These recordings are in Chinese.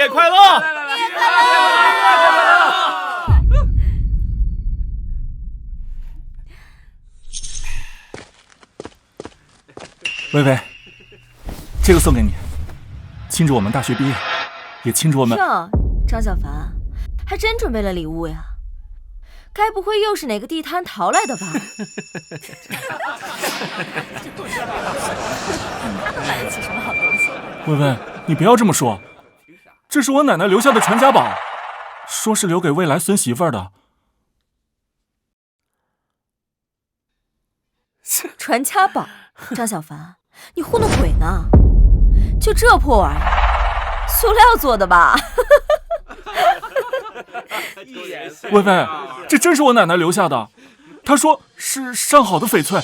业快乐！薇薇，这个送给你，庆祝我们大学毕业，也庆祝我们。哟，张小凡，还真准备了礼物呀？该不会又是哪个地摊淘来的吧？买得起什么好东西？薇薇，你不要这么说，这是我奶奶留下的传家宝，说是留给未来孙媳妇儿的。传家宝，张小凡，你糊弄鬼呢？就这破玩意儿，塑料做的吧？薇薇，这真是我奶奶留下的，她说是上好的翡翠。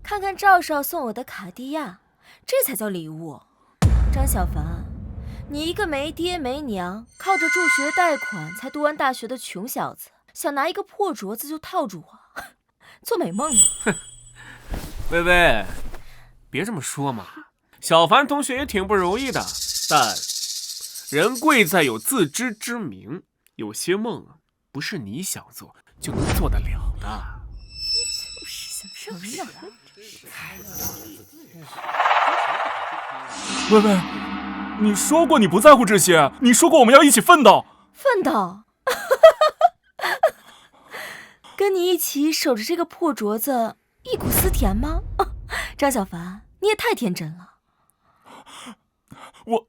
看看赵少送我的卡地亚，这才叫礼物。张小凡，你一个没爹没娘，靠着助学贷款才读完大学的穷小子，想拿一个破镯子就套住我，做美梦呢。薇薇，别这么说嘛，小凡同学也挺不容易的，但人贵在有自知之明，有些梦不是你想做就能做得了的。就是想让人薇薇，你说过你不在乎这些，你说过我们要一起奋斗。奋斗，跟你一起守着这个破镯子，忆苦思甜吗？张小凡，你也太天真了。我，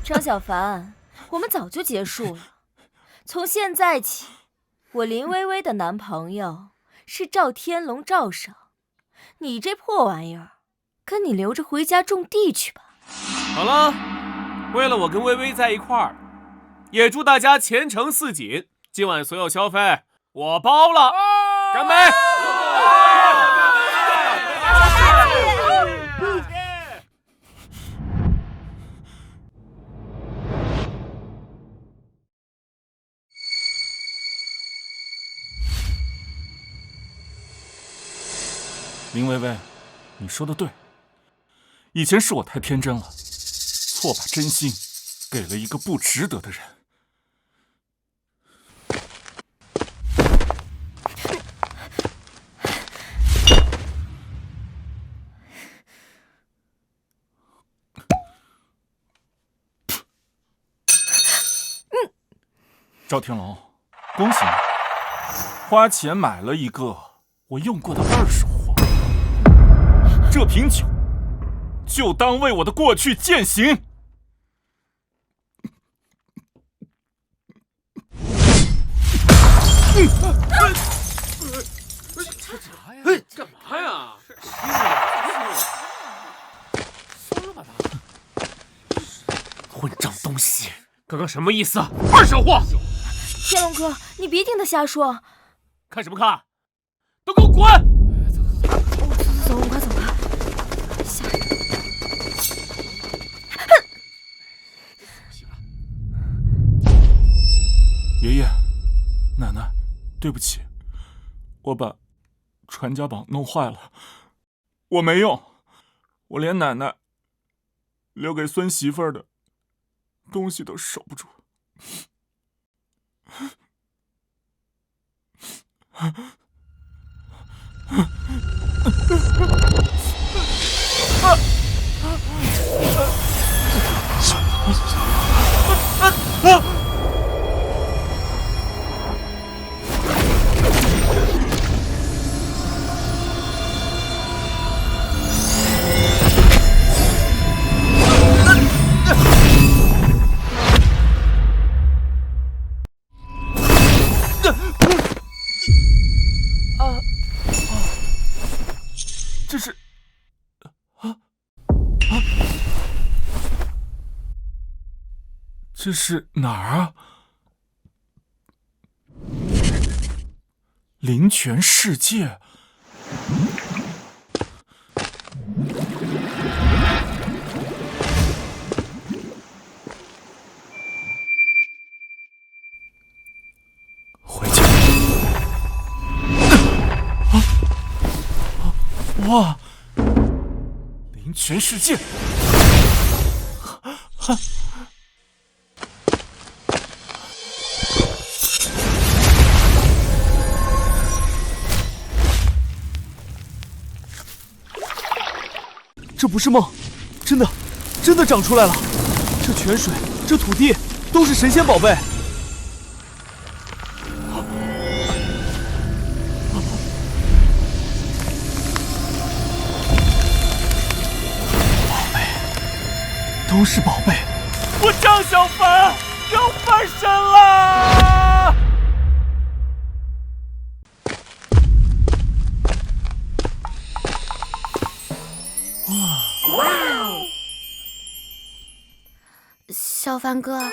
张小凡，我们早就结束了。从现在起，我林薇薇的男朋友是赵天龙赵少，你这破玩意儿，跟你留着回家种地去吧。好了，为了我跟薇薇在一块儿，也祝大家前程似锦。今晚所有消费我包了，干杯！林薇薇，你说的对，以前是我太天真了，错把真心给了一个不值得的人。赵天龙，恭喜你，花钱买了一个我用过的二手货。这瓶酒就当为我的过去践行。干嘛呀？疯了吧他！混账东西！刚刚什么意思？二手货！天龙哥，你别听他瞎说。看什么看？都给我滚！走，我们快走吧。吓人！爷爷，奶奶，对不起，我把传家宝弄坏了，我没用，我连奶奶留给孙媳妇儿的东西都守不住。这是这是哪儿啊？灵泉世界。哇！灵泉世界！这不是梦，真的长出来了！这泉水，这土地，都是神仙宝贝。都是宝贝，我张小凡要翻身啦！小凡哥，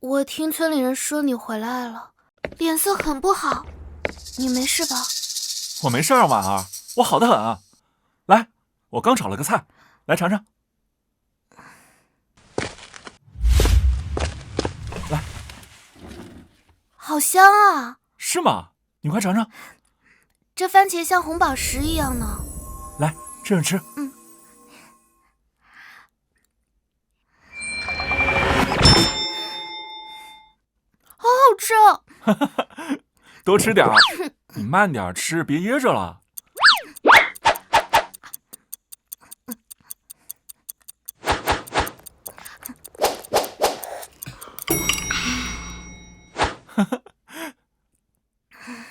我听村里人说你回来了，脸色很不好，你没事吧？我没事啊，婉儿，我好得很啊。来，我刚炒了个菜，来尝尝。来，好香啊！是吗？你快尝尝。这番茄像红宝石一样呢。来，这样吃。好好吃哦！多吃点儿，你慢点吃，别噎着了。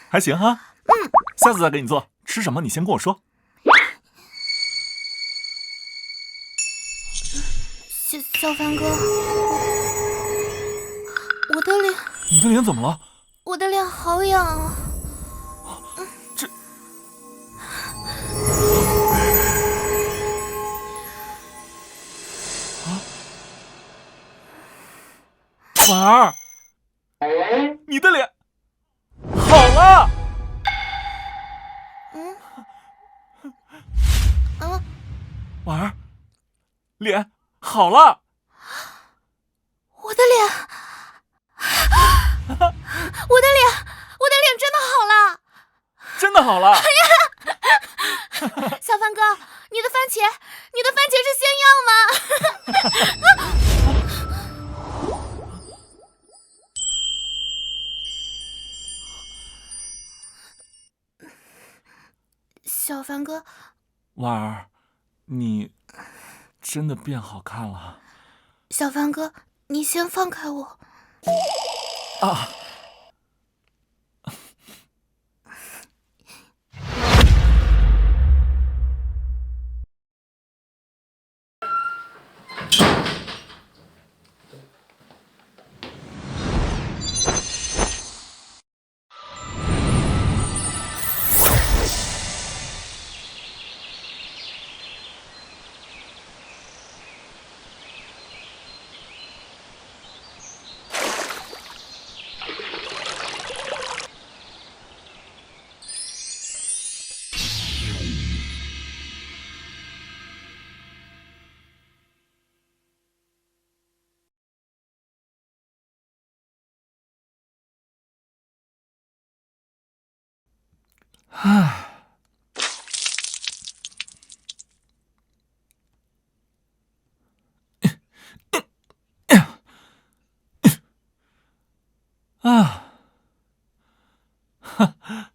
还行哈。下次再给你做，吃什么你先跟我说。小凡哥，我的脸，你的脸怎么了？我的脸好痒啊！这，婉儿，你的脸好了。婉儿，脸好了。我的脸，我的脸真的好了，真的好了。小凡哥，你的番茄是仙药吗？小凡哥，婉儿，你真的变好看了。小凡哥，你先放开我。啊！唉，啊，哈，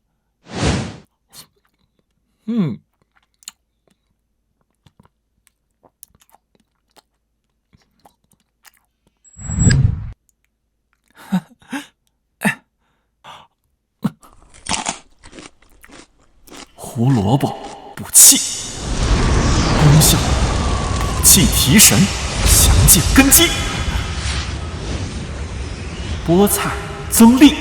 胡萝卜补气，功效补气提神，强健根基；菠菜增力，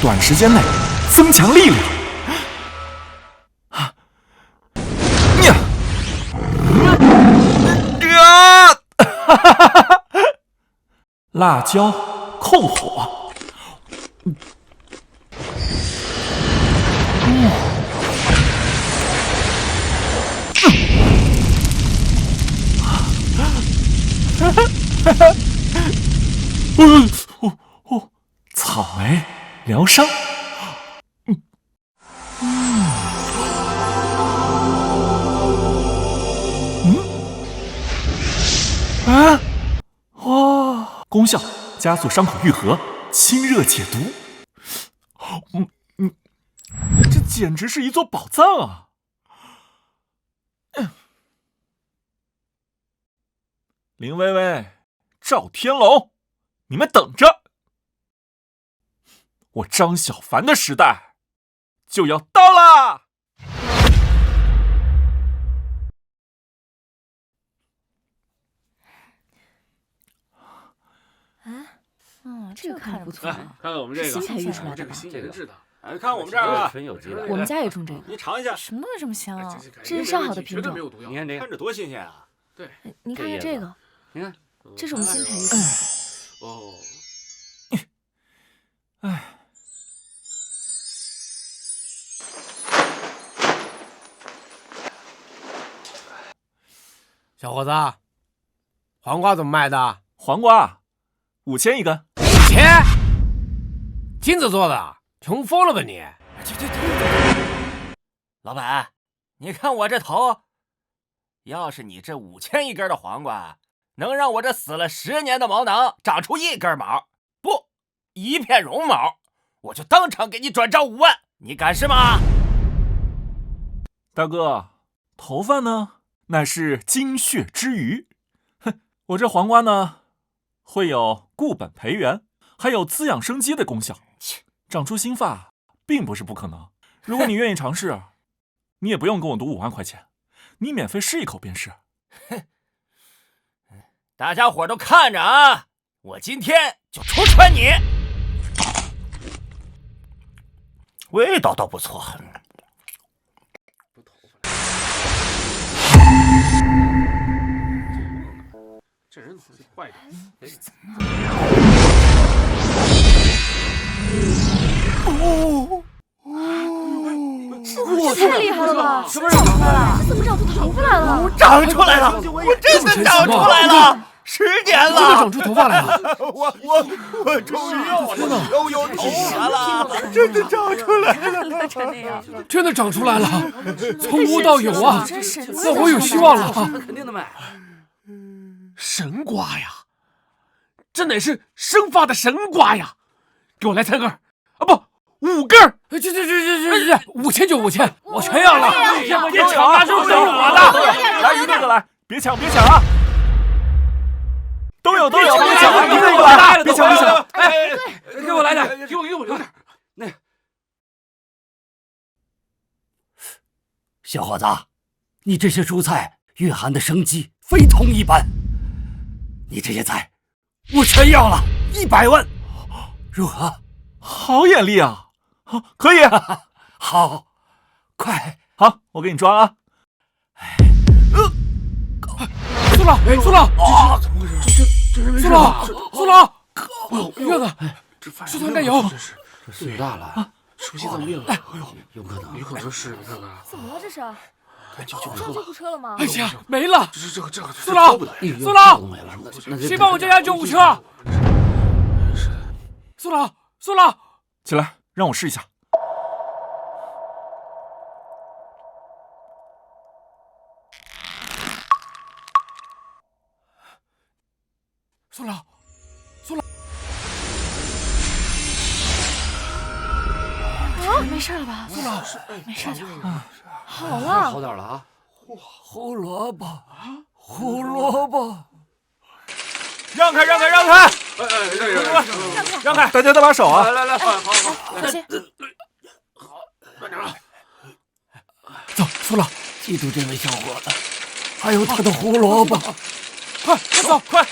短时间内增强力量。辣椒控火。藏草莓疗伤。哇，功效加速伤口愈合，清热解毒。这简直是一座宝藏啊！林薇薇、赵天龙，你们等着！我张小凡的时代就要到啦！这个看着不错啊。看看我们这个新培育出来的这个吧？新研制的。哎，看我们这儿啊，纯有机的。我们家也种这个，你尝一下，什么东西这么香啊？这是上好的品种。你看这个，看着多新鲜啊！对，您看看这个，你看，这是我们新培育出来的。哦，小伙子，黄瓜怎么卖的黄瓜5000一根。？5000？金子做的，穷疯了吧你？老板，你看我这头，要是你这5000一根的黄瓜，能让我这死了10年的毛囊长出1根毛，不，1片绒毛，我就当场给你转账5万，你敢是吗？大哥，头发呢？乃是精血之余。哼，我这黄瓜呢，会有固本培元，还有滋养生机的功效，长出新发并不是不可能。如果你愿意尝试，你也不用跟我赌5万块钱，你免费试一口便是。大家伙都看着啊，我今天就戳穿你。味道倒不错。这人坏的。这太厉害了吧！什么长出来了？怎么长出头发来了？长出来了！我真的长出来了！10年了，真的长出头发来了！我终于有头发了，真的长出来了！乐成那样，真的长出来了，从无到有啊！真神奇！那我有希望了。肯定的卖。神瓜呀，这乃是生发的神瓜呀！给我来3根啊，不，5根！这5000就5000，我全要了！别抢啊，都是我的！来一个个来，别抢啊！都有，别抢啊！一个个来，别抢！哎，给我来点，给我留点。小伙子，你这些蔬菜蕴含的生机非同一般，你这些菜我全要了，100万，如何？好眼力啊！好，可以。好，快，好，我给你装啊！苏老，怎么回事？这人没事吧？苏老，院子，食堂加油！这岁数大了，是不是心脏病了？哎呦，有可能。有可能是，你看看。怎么了这是？赶紧救上救护车了吗？哎呀，没了！这个苏老，苏老，都没了，那谁帮我叫救护车？苏老，起来，让我试一下。苏老，啊，没事了吧？苏老，没事就好。好了，好点了啊！胡萝卜，让开！让开！大家都把手啊！来，好，小心！慢点啊！走，苏老，记住这位小伙子，还有他的胡萝卜。快走，快！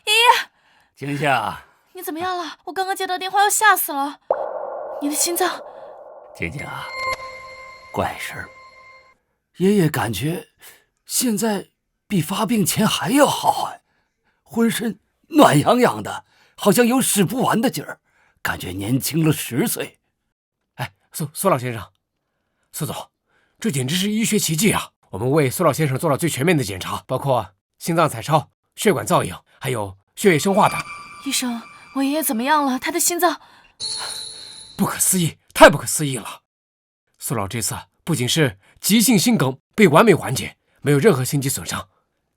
爷爷，静静，你怎么样了？我刚刚接到电话，要吓死了。你的心脏……静静啊，怪事儿。爷爷感觉现在比发病前还要好啊，浑身暖洋洋的，好像有使不完的劲儿，感觉年轻了10岁。哎，苏老先生，苏总，这简直是医学奇迹啊！我们为苏老先生做了最全面的检查，包括心脏彩超、血管造影，还有血液生化等。医生，我爷爷怎么样了？他的心脏……不可思议，太不可思议了！苏老这次不仅是急性心梗被完美缓解，没有任何心肌损伤，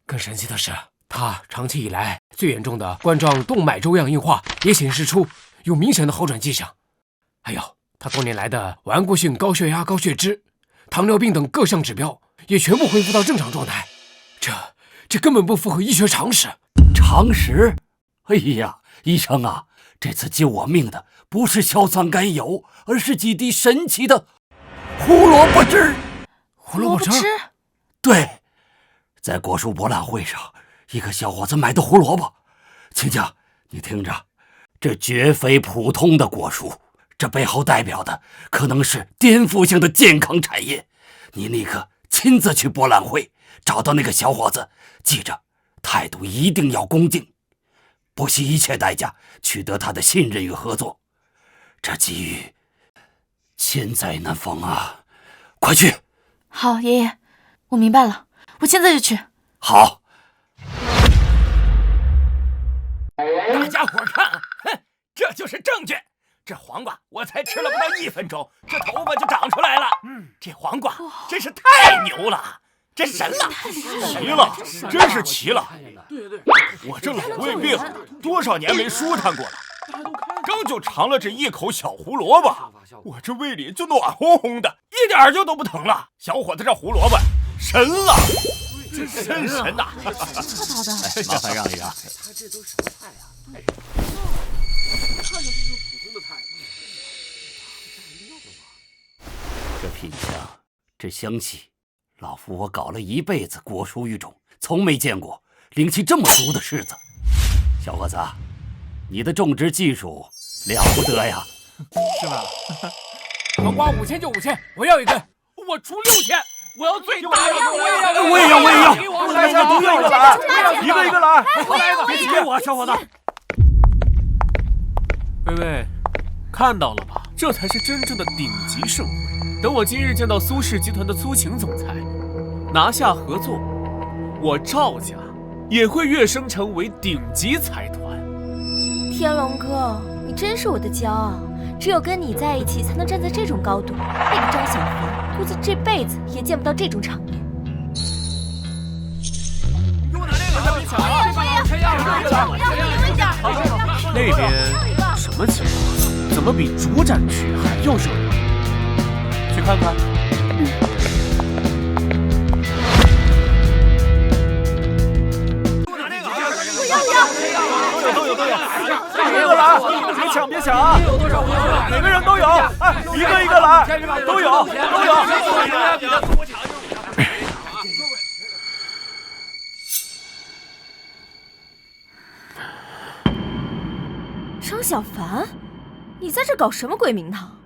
更神奇的是，他长期以来最严重的冠状动脉粥样硬化也显示出有明显的好转迹象。还有他多年来的顽固性高血压、高血脂、糖尿病等各项指标也全部恢复到正常状态，这根本不符合医学常识。常识？哎呀，医生啊，这次救我命的不是硝酸甘油，而是几滴神奇的胡萝卜汁。胡萝卜汁？对，在果蔬博览会上，一个小伙子买的胡萝卜。亲家，你听着，这绝非普通的果蔬，这背后代表的可能是颠覆性的健康产业。你立刻亲自去博览会，找到那个小伙子，记着，态度一定要恭敬，不惜一切代价取得他的信任与合作。这机遇千载难逢啊！快去！好，爷爷，我明白了，我现在就去。好。大家伙看，哼，这就是证据。这黄瓜我才吃了不到1分钟，这头发就长出来了。这黄瓜真是太牛了，这神了，齐了，真是齐了。我这老胃病多少年没舒坦过了，刚就尝了这一口小胡萝卜，我这胃里就暖烘烘的，一点就都不疼了。小伙子，这胡萝卜神了，真神呐！麻烦让一让。他这都什么菜啊？对，看上去就是普通的菜。这品相，这香气，老夫我搞了一辈子果蔬育种，从没见过灵气这么足的柿子。小伙子，你的种植技术了不得呀！是吧？黄瓜5000就5000，我要一根，我出6000，我要最大的，我也要，大家都要来，一个一个来，别急我，小伙子。薇薇，看到了吧？这才是真正的顶级盛会。等我今日见到苏氏集团的苏秦总裁，拿下合作，我赵家也会跃升成为顶级财团。天龙哥，你真是我的骄傲，只有跟你在一起，才能站在这种高度。那个张小凡，估计这辈子也见不到这种场面。给我拿这个，别抢啊！那边什么情况？怎么比主展区还要热闹？去看看。都有，一个来，别抢啊！每个人都有，哎，一个一个来，都有。张小凡，你在这搞什么鬼名堂？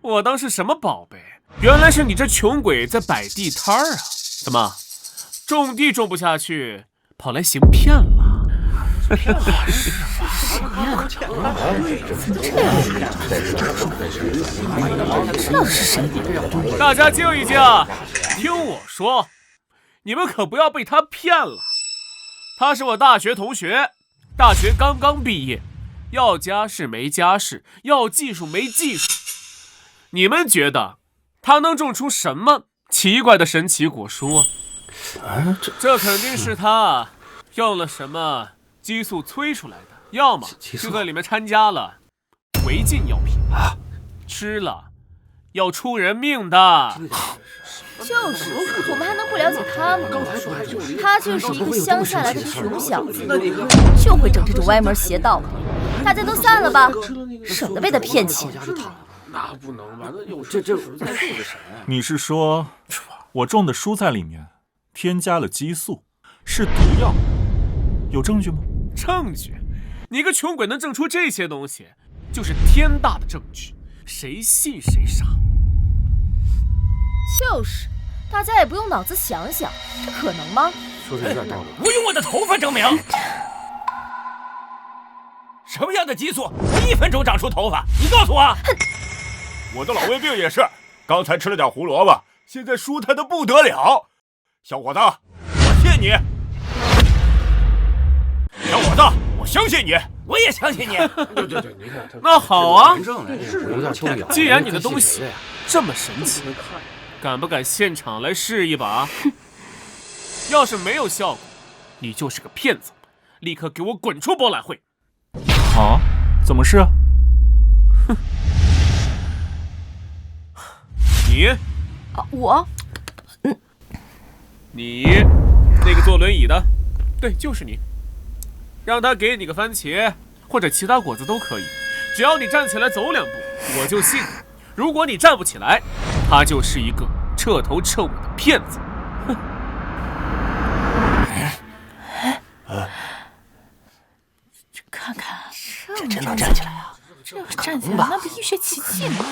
我当是什么宝贝？原来是你这穷鬼在摆地摊儿啊！怎么，种地种不下去，跑来行骗了？知道是谁？大家静一静，听我说，你们可不要被他骗了。他是我大学同学，大学刚刚毕业，要家世没家世，要技术没技术。你们觉得他能种出什么奇怪的神奇果蔬啊？这肯定是他用了什么激素催出来的，要么就在里面掺加了违禁药品啊，吃了要出人命的。就是，我们还能不了解他吗？他就是一个乡下来的穷小子，就会整这种歪门邪道的。大家都散了吧，省得被他骗钱。那不能吧？那有这你是说我种的蔬菜里面添加了激素，是毒药？有证据吗？证据？你个穷鬼能证出这些东西，就是天大的证据，谁信谁傻。就是，大家也不用脑子想想，这可能吗？说的有点道理。我用我的头发证明。什么样的激素1分钟长出头发？你告诉我。我的老胃病也是，刚才吃了点胡萝卜，现在舒坦的不得了。小伙子，我信你。小伙子，我相信你，我也相信你。那好啊，有点秋凉。既然你的东西这么神奇，敢不敢现场来试一把？要是没有效果，你就是个骗子，立刻给我滚出博览会！好，怎么试？哼，你，我，你那个坐轮椅的，对，就是你。让他给你个番茄或者其他果子都可以，只要你站起来走2步，我就信。如果你站不起来，他就是一个彻头彻尾的骗子。哼。看看，这真能站起来啊！这要是站起来，那不医学奇迹吗？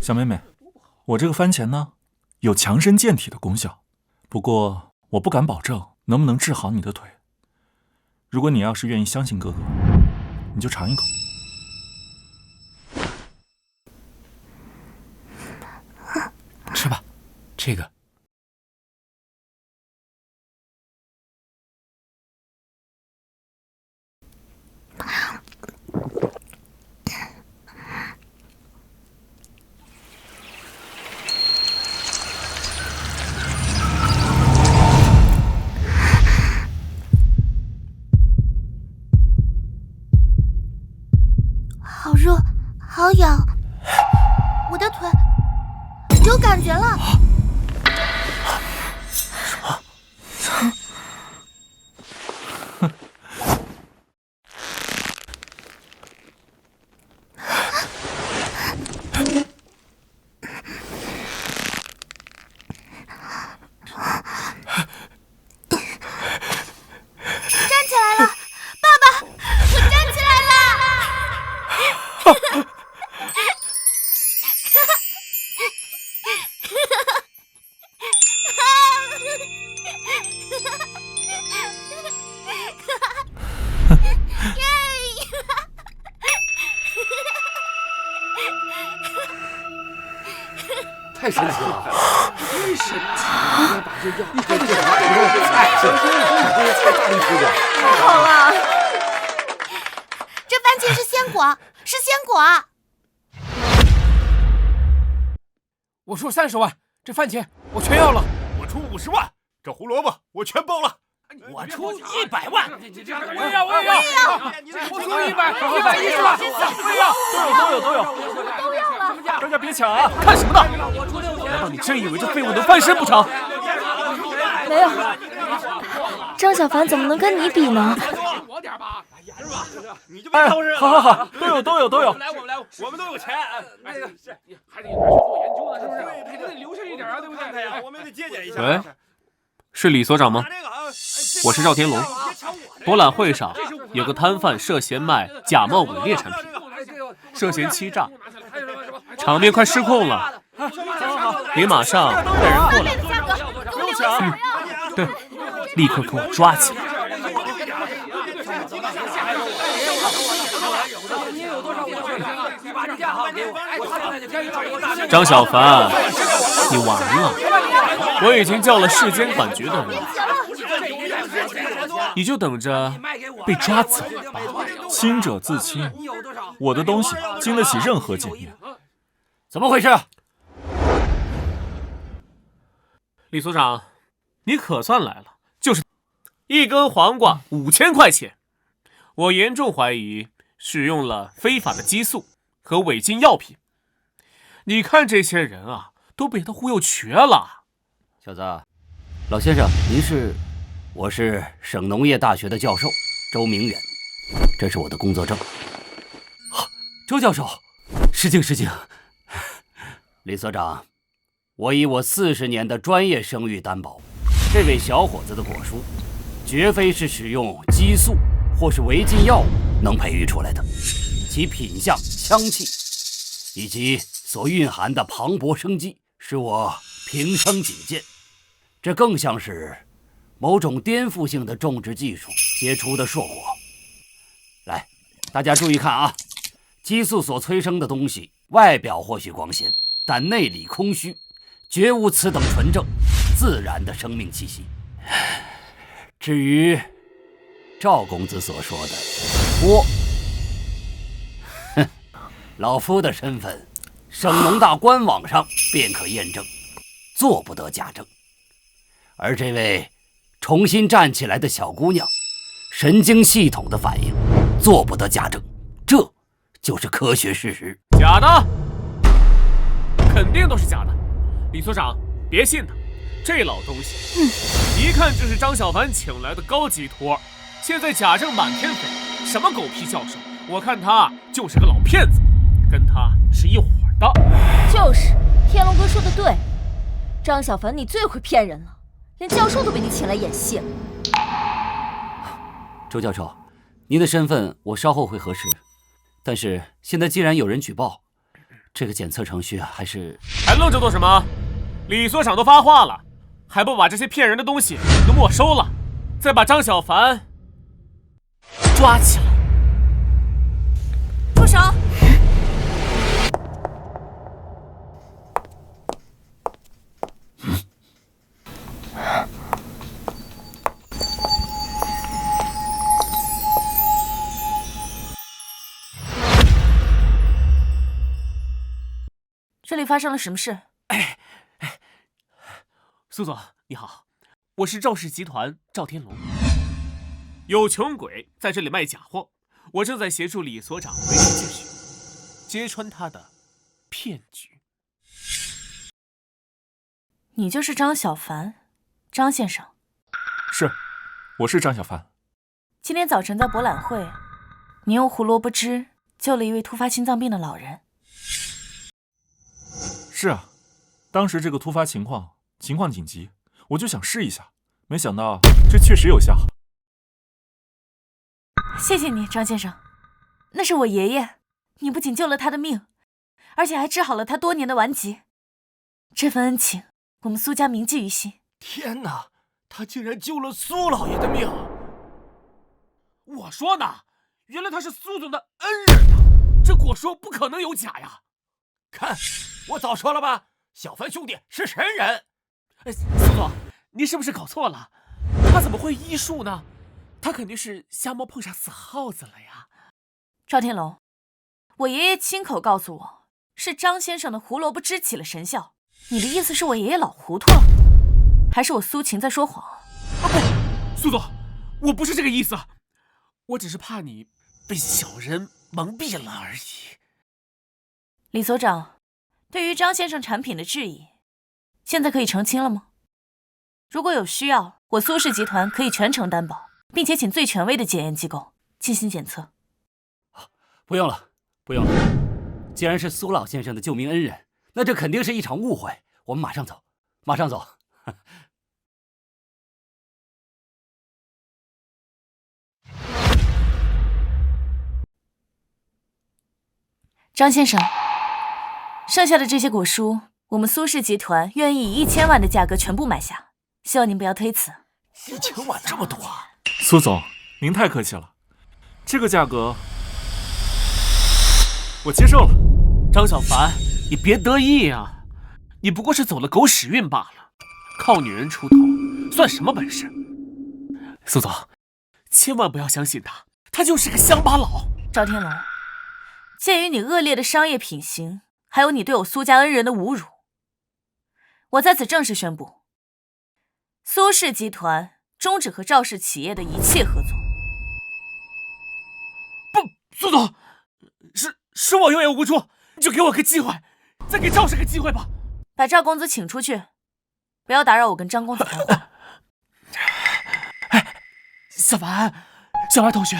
小妹妹，我这个番茄呢，有强身健体的功效，不过我不敢保证能不能治好你的腿。如果你要是愿意相信哥哥，你就尝一口。吃吧，这个。好热，好痒，我的腿有感觉了。站起来了，爸爸，我站起来了。太神奇了！太神奇了！应该把这药，你看这太大力出的，太好了！这番茄是鲜果，是鲜果。我出30万，这番茄我全要了。我出50万，这胡萝卜我全包了。我出100万，我也要，我出110万，我也要，都有了，大家别抢啊！看什么呢？难道你真以为这废物能翻身不成？没有，张小凡怎么能跟你比呢？哎，好，都有。来，我们都有钱。还得还得做研究呢，是不是？还得留下一点啊，对不对？我们得节俭一下。喂，是李所长吗？我是赵天龙。博览会上有个摊贩涉嫌卖假冒伪劣产品，涉嫌欺诈，场面快失控了。你马上带人过来。不用抢。对，立刻给我抓起来。张小凡，你完了！我已经叫了市监管局的人，你就等着被抓走吧。清者自清，我的东西经得起任何检验。怎么回事？李所长，你可算来了，就是1根黄瓜5000块钱，我严重怀疑使用了非法的激素和违禁药品。你看这些人啊，都被他忽悠瘸了。小子，老先生，您是？我是省农业大学的教授周明远，这是我的工作证。周教授，失敬。李所长，我以我40年的专业声誉担保，这位小伙子的果蔬绝非是使用激素或是违禁药物能培育出来的，其品相、香气以及所蕴含的磅礴生机，使我平生仅见。这更像是某种颠覆性的种植技术结出的硕果。来，大家注意看啊，激素所催生的东西，外表或许光鲜，但内里空虚，绝无此等纯正、自然的生命气息。至于赵公子所说的我，老夫的身份，省农大官网上便可验证，做不得假证。而这位重新站起来的小姑娘，神经系统的反应，做不得假证，这就是科学事实。假的，肯定都是假的。李所长，别信他，这老东西，一看就是张小凡请来的高级托，现在假证满天飞，什么狗屁教授，我看他就是个老骗子。跟他是一伙的。就是，天龙哥说的对，张小凡你最会骗人了，连教授都被你请来演戏了。周教授，您的身份我稍后会核实，但是现在既然有人举报，这个检测程序还是……还愣着做什么？李所长都发话了，还不把这些骗人的东西都没收了，再把张小凡抓起来。住手！这里发生了什么事？苏总你好，我是赵氏集团赵天龙。有穷鬼在这里卖假货，我正在协助李所长维持秩序，揭穿他的骗局。你就是张小凡，张先生。是，我是张小凡。今天早晨在博览会，你用胡萝卜汁救了一位突发心脏病的老人。是啊，当时这个突发情况紧急，我就想试一下，没想到这确实有效。谢谢你，张先生，那是我爷爷，你不仅救了他的命，而且还治好了他多年的顽疾，这份恩情我们苏家铭记于心。天哪，他竟然救了苏老爷的命！我说呢，原来他是苏总的恩人啊，这果说不可能有假呀。看，我早说了吧，小凡兄弟是神人。苏总，你是不是搞错了？他怎么会医术呢？他肯定是瞎猫碰上死耗子了呀。赵天龙，我爷爷亲口告诉我，是张先生的胡萝卜汁起了神效。你的意思是我爷爷老糊涂了，还是我苏秦在说谎？不，苏总，我不是这个意思，我只是怕你被小人蒙蔽了而已。李所长，对于张先生产品的质疑，现在可以澄清了吗？如果有需要，我苏氏集团可以全程担保，并且请最权威的检验机构进行检测。不用了，不用了。既然是苏老先生的救命恩人，那这肯定是一场误会。我们马上走，马上走。张先生，剩下的这些果蔬，我们苏氏集团愿意以1000万的价格全部买下，希望您不要推辞。1000万这么多啊！苏总，您太客气了，这个价格我接受了。张小凡，你别得意啊，你不过是走了狗屎运罢了，靠女人出头算什么本事？苏总，千万不要相信他，他就是个乡巴佬。赵天龙，鉴于你恶劣的商业品行，还有你对我苏家恩人的侮辱，我在此正式宣布，苏氏集团终止和赵氏企业的一切合作。不，苏总，是我有眼无珠，你就给我个机会，再给赵氏个机会吧。把赵公子请出去，不要打扰我跟张公子谈话。小凡同学，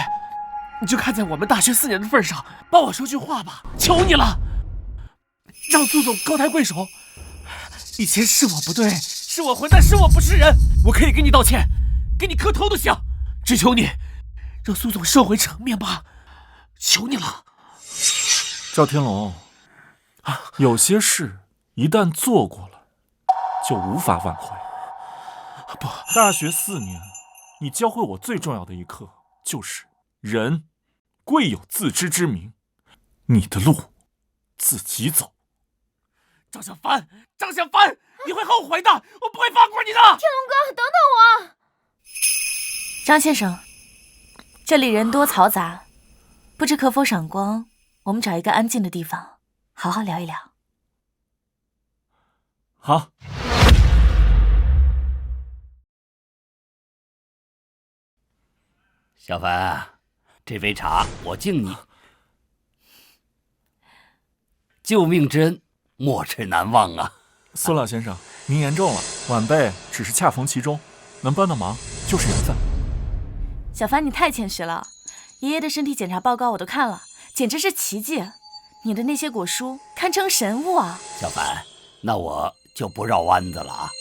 你就看在我们大学4年的份上，帮我说句话吧，求你了，让苏总高抬贵手。以前是我不对，是我混蛋，是我不是人，我可以给你道歉，给你磕头都行，只求你让苏总收回成命吧，求你了。赵天龙，有些事一旦做过了，就无法挽回。不，大学4年，你教会我最重要的一课就是人贵有自知之明，你的路自己走。张小凡，张小凡，你会后悔的，我不会放过你的。天龙哥，等等我！张先生，这里人多嘈杂，不知可否赏光？我们找一个安静的地方，好好聊一聊。好。小凡，这杯茶我敬你，救命之恩，没齿难忘啊！苏老先生，您言重了，晚辈只是恰逢其中，能帮的忙就是缘分。小凡，你太谦虚了。爷爷的身体检查报告我都看了，简直是奇迹。你的那些果蔬堪称神物啊！小凡，那我就不绕弯子了啊。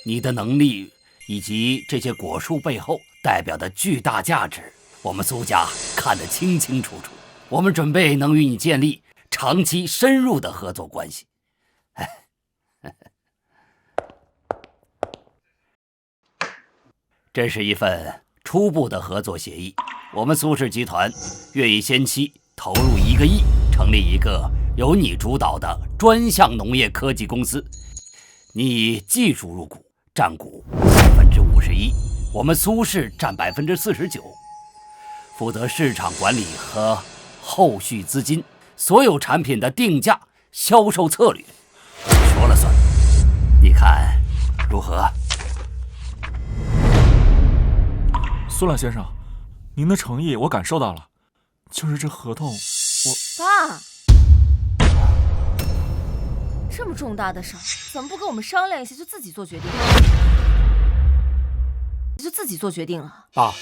你的能力以及这些果树背后代表的巨大价值，我们苏家看得清清楚楚。我们准备能与你建立长期深入的合作关系。这是一份初步的合作协议，我们苏氏集团愿意先期投入1个亿，成立一个由你主导的专项农业科技公司。你以技术入股，占股51%，我们苏氏占49%，负责市场管理和后续资金，所有产品的定价、销售策略说了算。你看如何？苏老先生，您的诚意我感受到了，就是这合同，爸，这么重大的事儿，怎么不跟我们商量一下就自己做决定了？爸，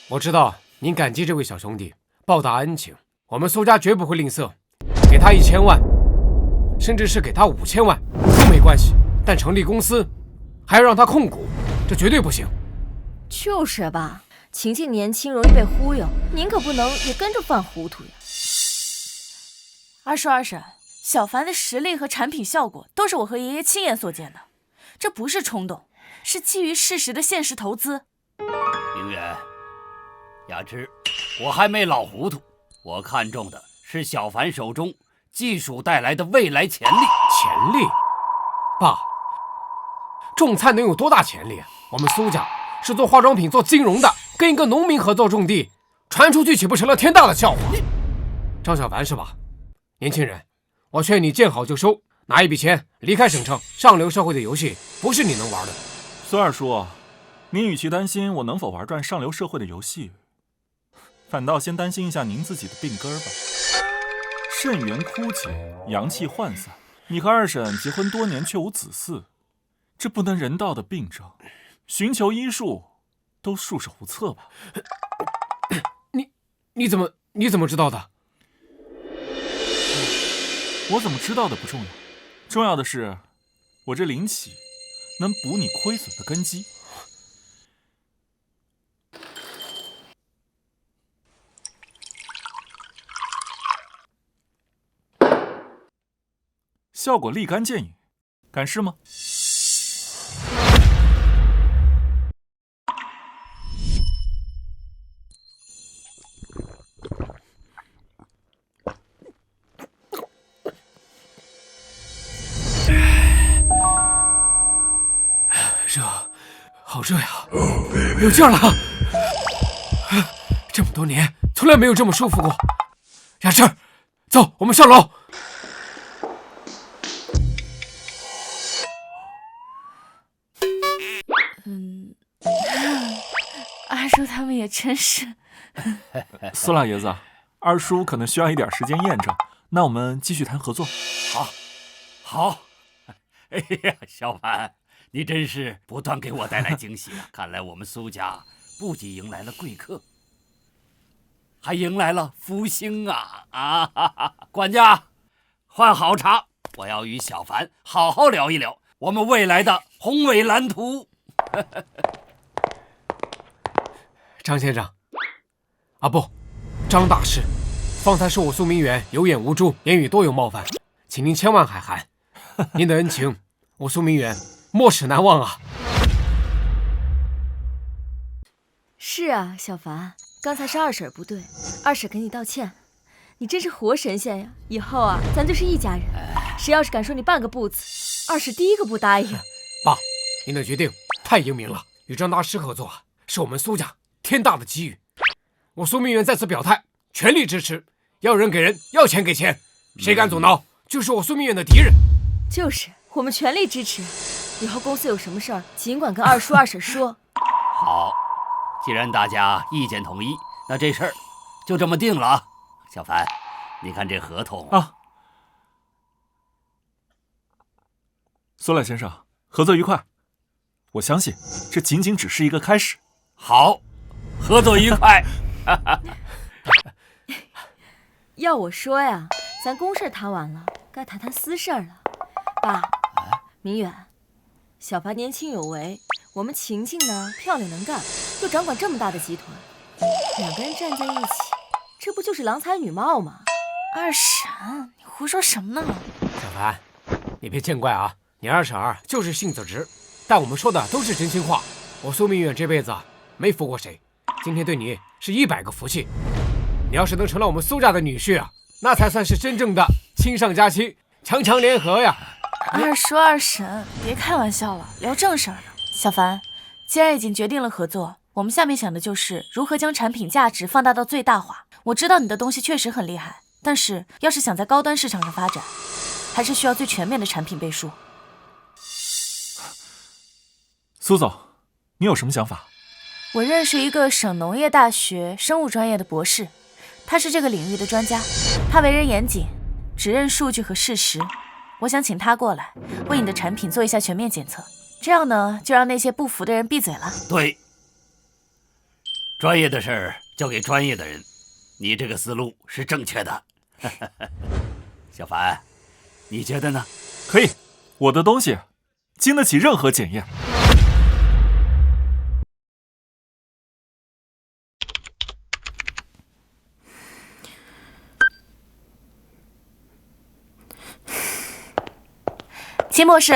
我知道您感激这位小兄弟，报答恩情，我们苏家绝不会吝啬，给他1000万，甚至是给他5000万都没关系。但成立公司，还要让他控股，这绝对不行。就是吧，晴晴年轻容易被忽悠，您可不能也跟着犯糊涂呀。二婶，小凡的实力和产品效果都是我和爷爷亲眼所见的，这不是冲动，是基于事实的现实投资。明远，雅芝，我还没老糊涂，我看中的是小凡手中技术带来的未来潜力。潜力？爸，种菜能有多大潜力啊？我们苏家是做化妆品、做金融的，跟一个农民合作种地，传出去岂不成了天大的笑话？张小凡是吧？年轻人，我劝你见好就收，拿一笔钱离开省城，上流社会的游戏不是你能玩的。苏二叔，您与其担心我能否玩转上流社会的游戏，反倒先担心一下您自己的病根吧。肾源枯竭，阳气涣散，你和二婶结婚多年却无子嗣，这不能人道的病症，寻求医术都束手无策吧？你怎么知道的？我怎么知道的不重要，重要的是我这灵起能补你亏损的根基。效果立竿见影，敢试吗？热，好热呀，有劲儿了！这么多年从来没有这么舒服过。雅芝，走，我们上楼。二叔他们也真是。苏老爷子，二叔可能需要一点时间验证，那我们继续谈合作。好。哎呀，小凡，你真是不断给我带来惊喜啊！看来我们苏家不仅迎来了贵客，还迎来了福星啊！管家，换好茶，我要与小凡好好聊一聊我们未来的宏伟蓝图。张先生，不，张大师，方才是我苏明远有眼无珠，言语多有冒犯，请您千万海涵。您的恩情，我苏明远没齿难忘啊！是啊，小凡，刚才是二婶不对，二婶给你道歉。你真是活神仙呀！以后啊，咱就是一家人。谁要是敢说你半个不字，二婶第一个不答应。爸，您的决定太英明了，与张大师合作是我们苏家天大的机遇。我苏明远在此表态，全力支持，要人给人，要钱给钱，谁敢阻挠，就是我苏明远的敌人。就是，我们全力支持。以后公司有什么事儿，尽管跟二叔二婶说。好，既然大家意见统一，那这事儿就这么定了啊。小凡，你看这合同啊。苏赖先生，合作愉快。我相信这仅仅只是一个开始。好，合作愉快。要我说呀，咱公事谈完了，该谈谈私事了。爸，明远，小凡年轻有为，我们晴晴呢漂亮能干，又掌管这么大的集团，两个人站在一起，这不就是郎才女貌吗？二婶，你胡说什么呢？小凡，你别见怪啊，你二婶儿就是性子直，但我们说的都是真心话。我苏明远这辈子没服过谁，今天对你是100个福气。你要是能成了我们苏家的女婿啊，那才算是真正的亲上加亲，强强联合呀。二叔二婶，别开玩笑了，聊正事儿呢。小凡，既然已经决定了合作，我们下面想的就是如何将产品价值放大到最大化。我知道你的东西确实很厉害，但是要是想在高端市场上发展，还是需要最全面的产品背书。苏总，你有什么想法？我认识一个省农业大学生物专业的博士，他是这个领域的专家，他为人严谨，只认数据和事实。我想请他过来，为你的产品做一下全面检测，这样呢，就让那些不服的人闭嘴了。对，专业的事儿交给专业的人，你这个思路是正确的。小凡，你觉得呢？可以，我的东西经得起任何检验。秦博士，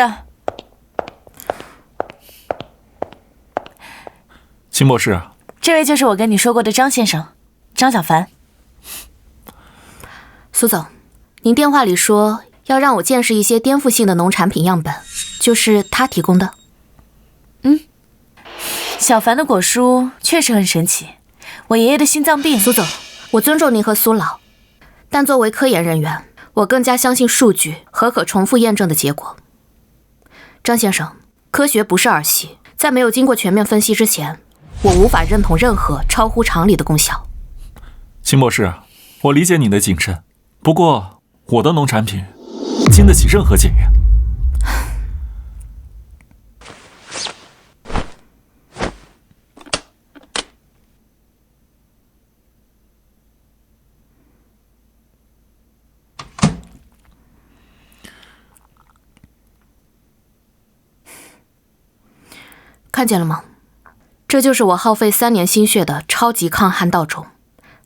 秦博士，这位就是我跟你说过的张先生，张小凡。苏总，您电话里说要让我见识一些颠覆性的农产品样本，就是他提供的。小凡的果蔬确实很神奇。我爷爷的心脏病。苏总，我尊重您和苏老，但作为科研人员，我更加相信数据和可重复验证的结果。张先生，科学不是儿戏，在没有经过全面分析之前，我无法认同任何超乎常理的功效。秦博士，我理解你的谨慎，不过我的农产品经得起任何检验。看见了吗？这就是我耗费3年心血的超级抗旱稻种，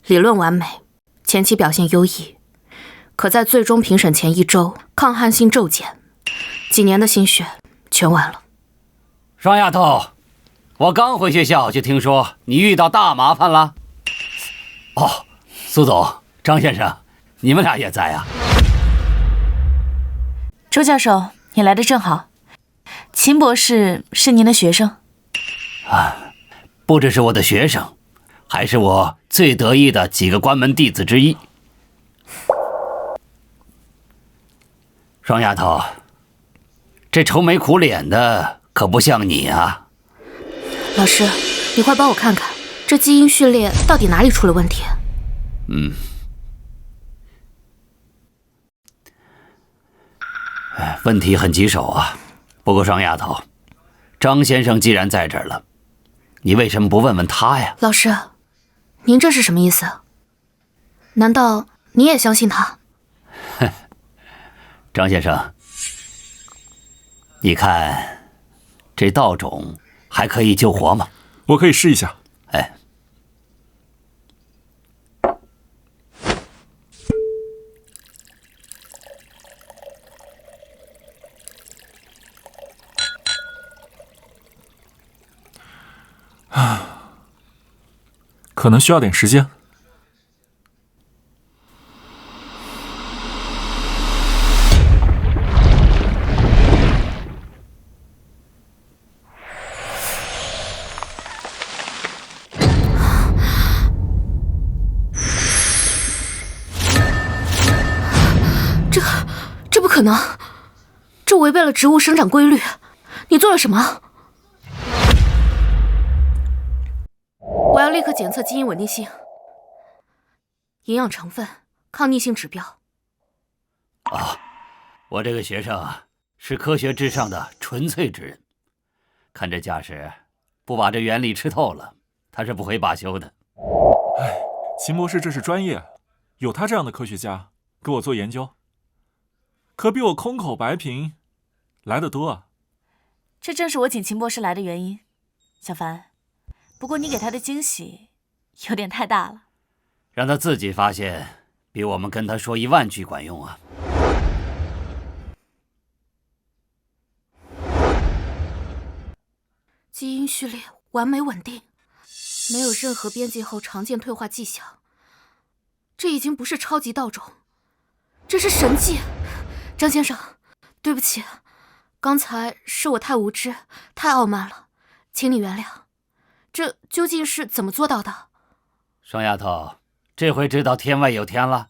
理论完美，前期表现优异，可在最终评审前1周，抗旱性骤减，几年的心血全完了。双丫头，我刚回学校就听说你遇到大麻烦了。哦，苏总、张先生，你们俩也在啊？周教授，你来的正好。秦博士是您的学生啊，不只是我的学生，还是我最得意的几个关门弟子之一。双丫头，这愁眉苦脸的可不像你啊。老师，你快帮我看看，这基因序列到底哪里出了问题？问题很棘手啊。不过双丫头，张先生既然在这儿了，你为什么不问问他呀？老师，您这是什么意思？难道你也相信他？张先生，你看这稻种还可以救活吗？我可以试一下。哎，可能需要点时间。这不可能，这违背了植物生长规律。你做了什么？我要立刻检测基因稳定性、营养成分、抗逆性指标。我这个学生是科学至上的纯粹之人，看这架势，不把这原理吃透了，他是不会罢休的。秦博士这是专业，有他这样的科学家给我做研究，可比我空口白评来得多啊。这正是我请秦博士来的原因。小凡，不过你给他的惊喜有点太大了。让他自己发现，比我们跟他说10000句管用啊。基因序列完美稳定，没有任何编辑后常见退化迹象。这已经不是超级稻种，这是神迹。张先生，对不起，刚才是我太无知，太傲慢了，请你原谅。这究竟是怎么做到的？双丫头，这回知道天外有天了。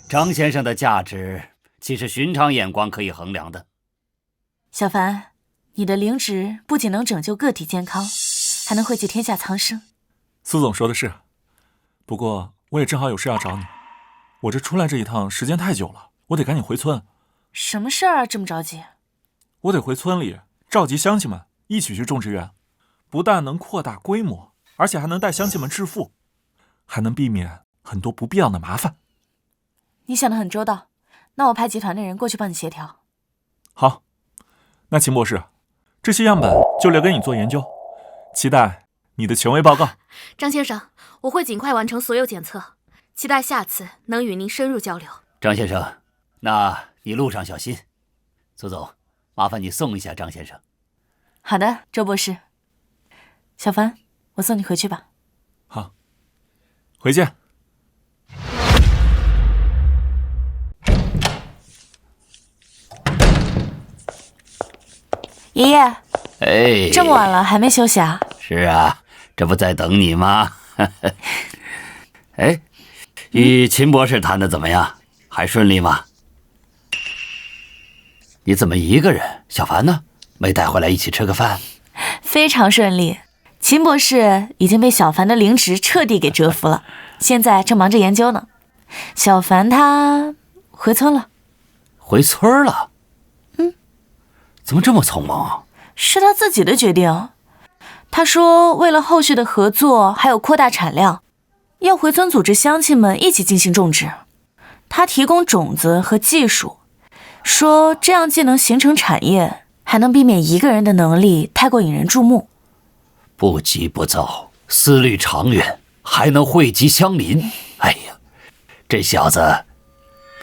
张先生的价值岂是寻常眼光可以衡量的？小凡，你的灵植不仅能拯救个体健康，还能惠及天下苍生。苏总说的是，不过我也正好有事要找你。我这出来这一趟时间太久了，我得赶紧回村。什么事儿啊，这么着急？我得回村里召集乡亲们一起去种植园，不但能扩大规模，而且还能带乡亲们致富，还能避免很多不必要的麻烦。你想得很周到，那我派集团的人过去帮你协调。好，那秦博士，这些样本就留给你做研究，期待你的权威报告。张先生，我会尽快完成所有检测，期待下次能与您深入交流。张先生，那你路上小心。苏总，麻烦你送一下张先生。好的，周博士。小凡，我送你回去吧。好，回见。爷爷，哎，这么晚了还没休息啊？是啊，这不在等你吗？哎，与秦博士谈的怎么样？还顺利吗？你怎么一个人？小凡呢？没带回来一起吃个饭？非常顺利，秦博士已经被小凡的灵植彻底给折服了，现在正忙着研究呢。小凡他回村了。回村了？怎么这么匆忙？是他自己的决定。他说为了后续的合作还有扩大产量，要回村组织乡亲们一起进行种植。他提供种子和技术，说这样既能形成产业，还能避免一个人的能力太过引人注目。不急不躁，思虑长远，还能惠及乡邻。哎呀，这小子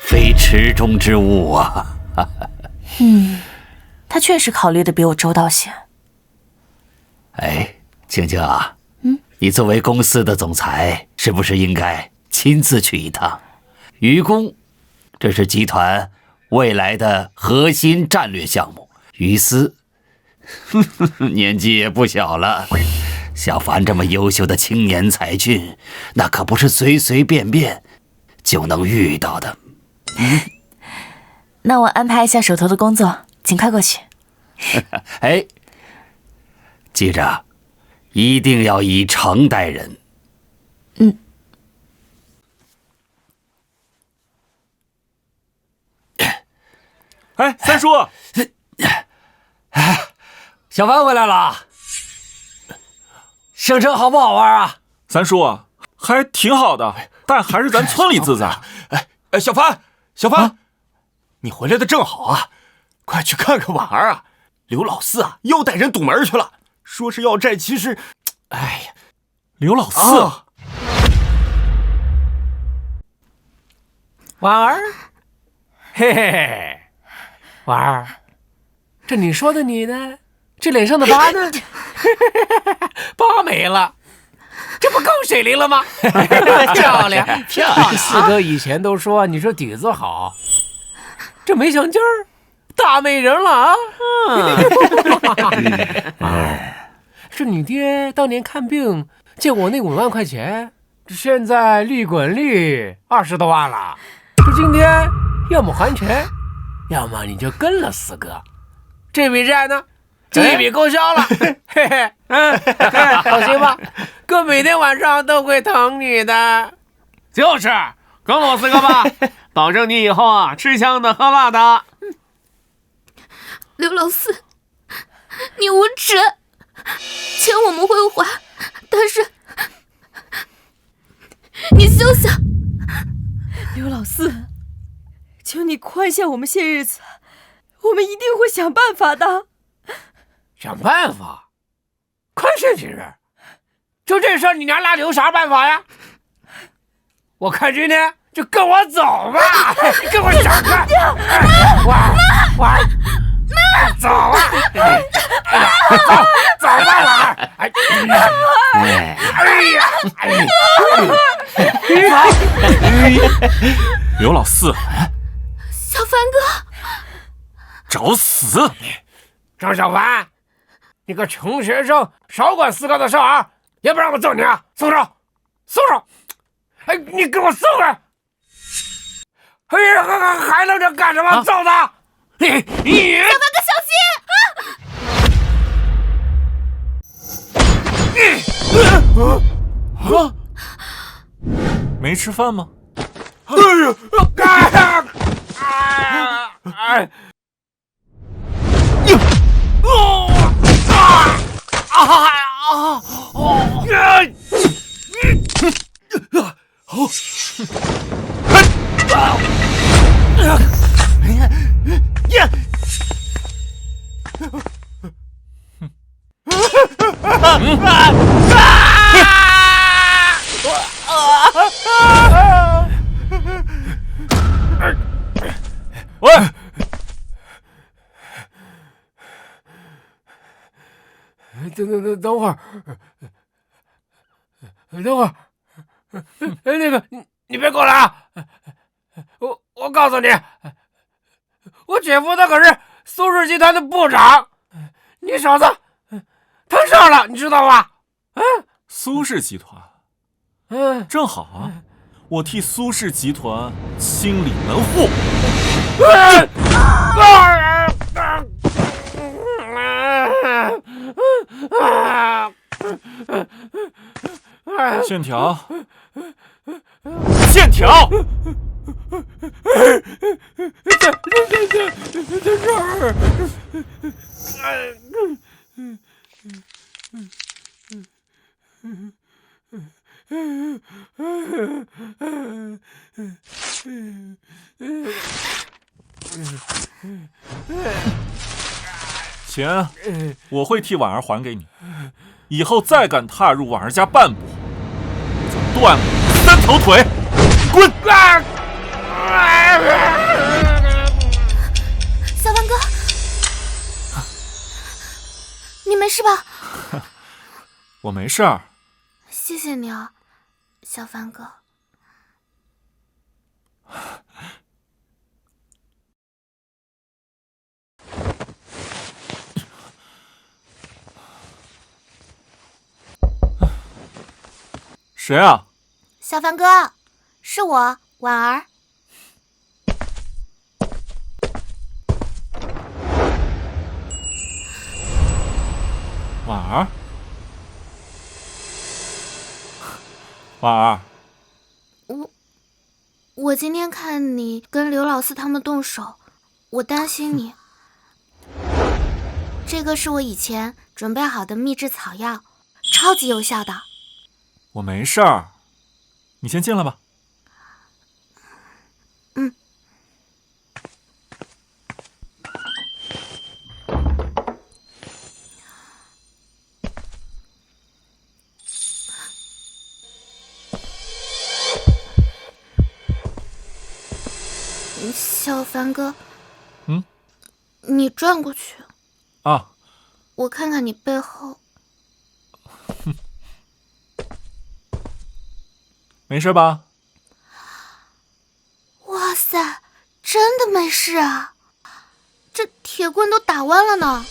非池中之物啊！他确实考虑的比我周到些。哎，青青啊，你作为公司的总裁，是不是应该亲自去一趟？愚公，这是集团未来的核心战略项目。于私，年纪也不小了，小凡这么优秀的青年才俊，那可不是随随便便就能遇到的。那我安排一下手头的工作，尽快过去。哎，记着，一定要以诚待人。哎，三叔，小凡回来了，省城好不好玩啊？三叔还挺好的，但还是咱村里自在。小凡，你回来的正好啊，快去看看玩啊！刘老四啊，又带人堵门去了，说是要债，其实，哎呀，刘老四，婉儿，嘿嘿嘿，婉儿，这你说的你呢？这脸上的疤呢？疤没了。这不更水灵了吗？漂亮漂亮！四哥以前都说你这底子好，这没想劲儿，大美人了啊！是你爹当年看病借我那5万块钱，现在利滚利20多万了。这今天要么还钱，要么你就跟了四哥，这笔债呢？就一笔勾销了，嘿嘿，放心吧，哥每天晚上都会疼你的。就是跟我四哥吧，保证你以后啊吃香的喝辣的。刘老四，你无耻！钱我们会还，但是你休想！刘老四，求你宽限我们些日子，我们一定会想办法的。想办法？宽限几日？就这事儿，你娘俩有啥办法呀？我看今天就跟我走吧，跟我闪开！我走啊！走吧，婉儿！刘老四，小凡哥，找死！张小凡，你个穷学生，少管四哥的事儿，也不让我揍你啊！松手，松手！哎，你给我松开！哎呀，还能这干什么？揍他！你小凡哥小心！没吃饭吗？喂！等会儿，那个，你别过来啊！我告诉你，我姐夫他可是苏氏集团的部长，你嫂子摊上了，你知道吧？苏氏集团，正好啊，我替苏氏集团清理门户。线条，线条，在这儿。钱我会替婉儿还给你，以后再敢踏入婉儿家半步，我就断了你3条腿！滚！小凡哥，你没事吧？我没事儿。谢谢你啊，小凡哥。谁啊？小凡哥，是我婉儿。婉儿，婉儿，我今天看你跟刘老四他们动手，我担心你。这个是我以前准备好的秘制草药，超级有效的。我没事儿，你先进来吧。小凡哥，你转过去啊，我看看你背后。没事吧？哇塞，真的没事啊！这铁棍都打弯了呢。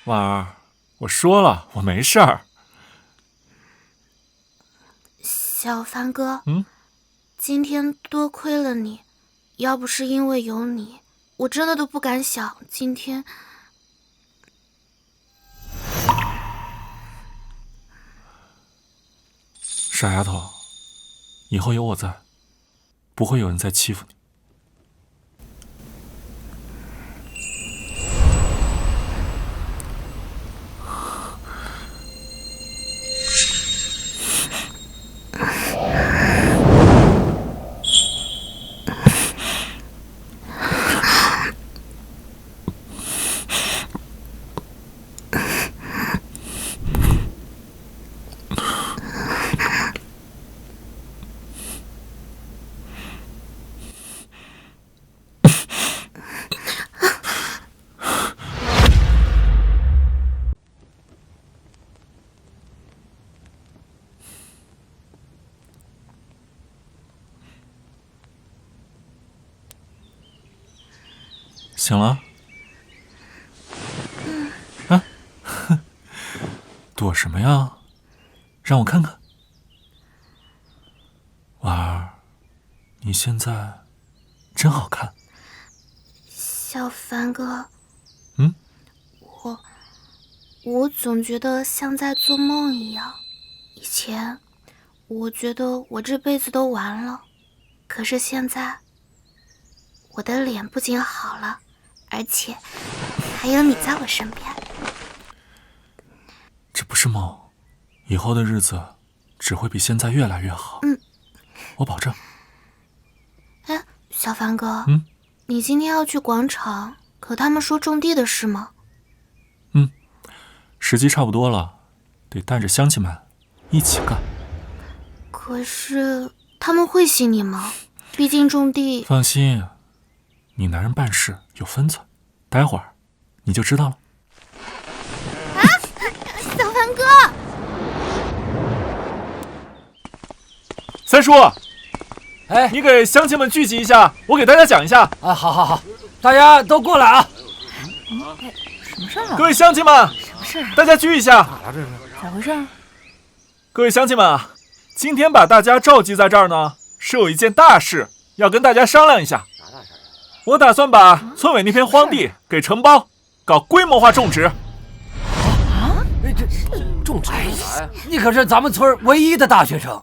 婉儿，我说了，我没事儿。小凡哥，嗯，今天多亏了你，要不是因为有你，我真的都不敢想今天。傻丫头，以后有我在，不会有人再欺负你。醒了？啊？躲什么呀？让我看看。婉儿，你现在真好看。小凡哥，嗯？我总觉得像在做梦一样。以前我觉得我这辈子都完了，可是现在我的脸不仅好了，而且还有你在我身边。这不是梦，以后的日子只会比现在越来越好。我保证。哎，小凡哥，你今天要去广场，可他们说种地的事吗？时机差不多了，得带着乡亲们一起干。可是他们会信你吗？毕竟种地……放心，你男人办事有分寸，待会儿你就知道了。啊，小凡哥！三叔，哎，你给乡亲们聚集一下，我给大家讲一下。啊，好，大家都过来啊！什么事儿啊？各位乡亲们，什么事儿？大家聚一下。咋回事？各位乡亲们啊，今天把大家召集在这儿呢，是有一件大事要跟大家商量一下。我打算把村委那片荒地给承包，搞规模化种植。啊？这种植？你可是咱们村唯一的大学生，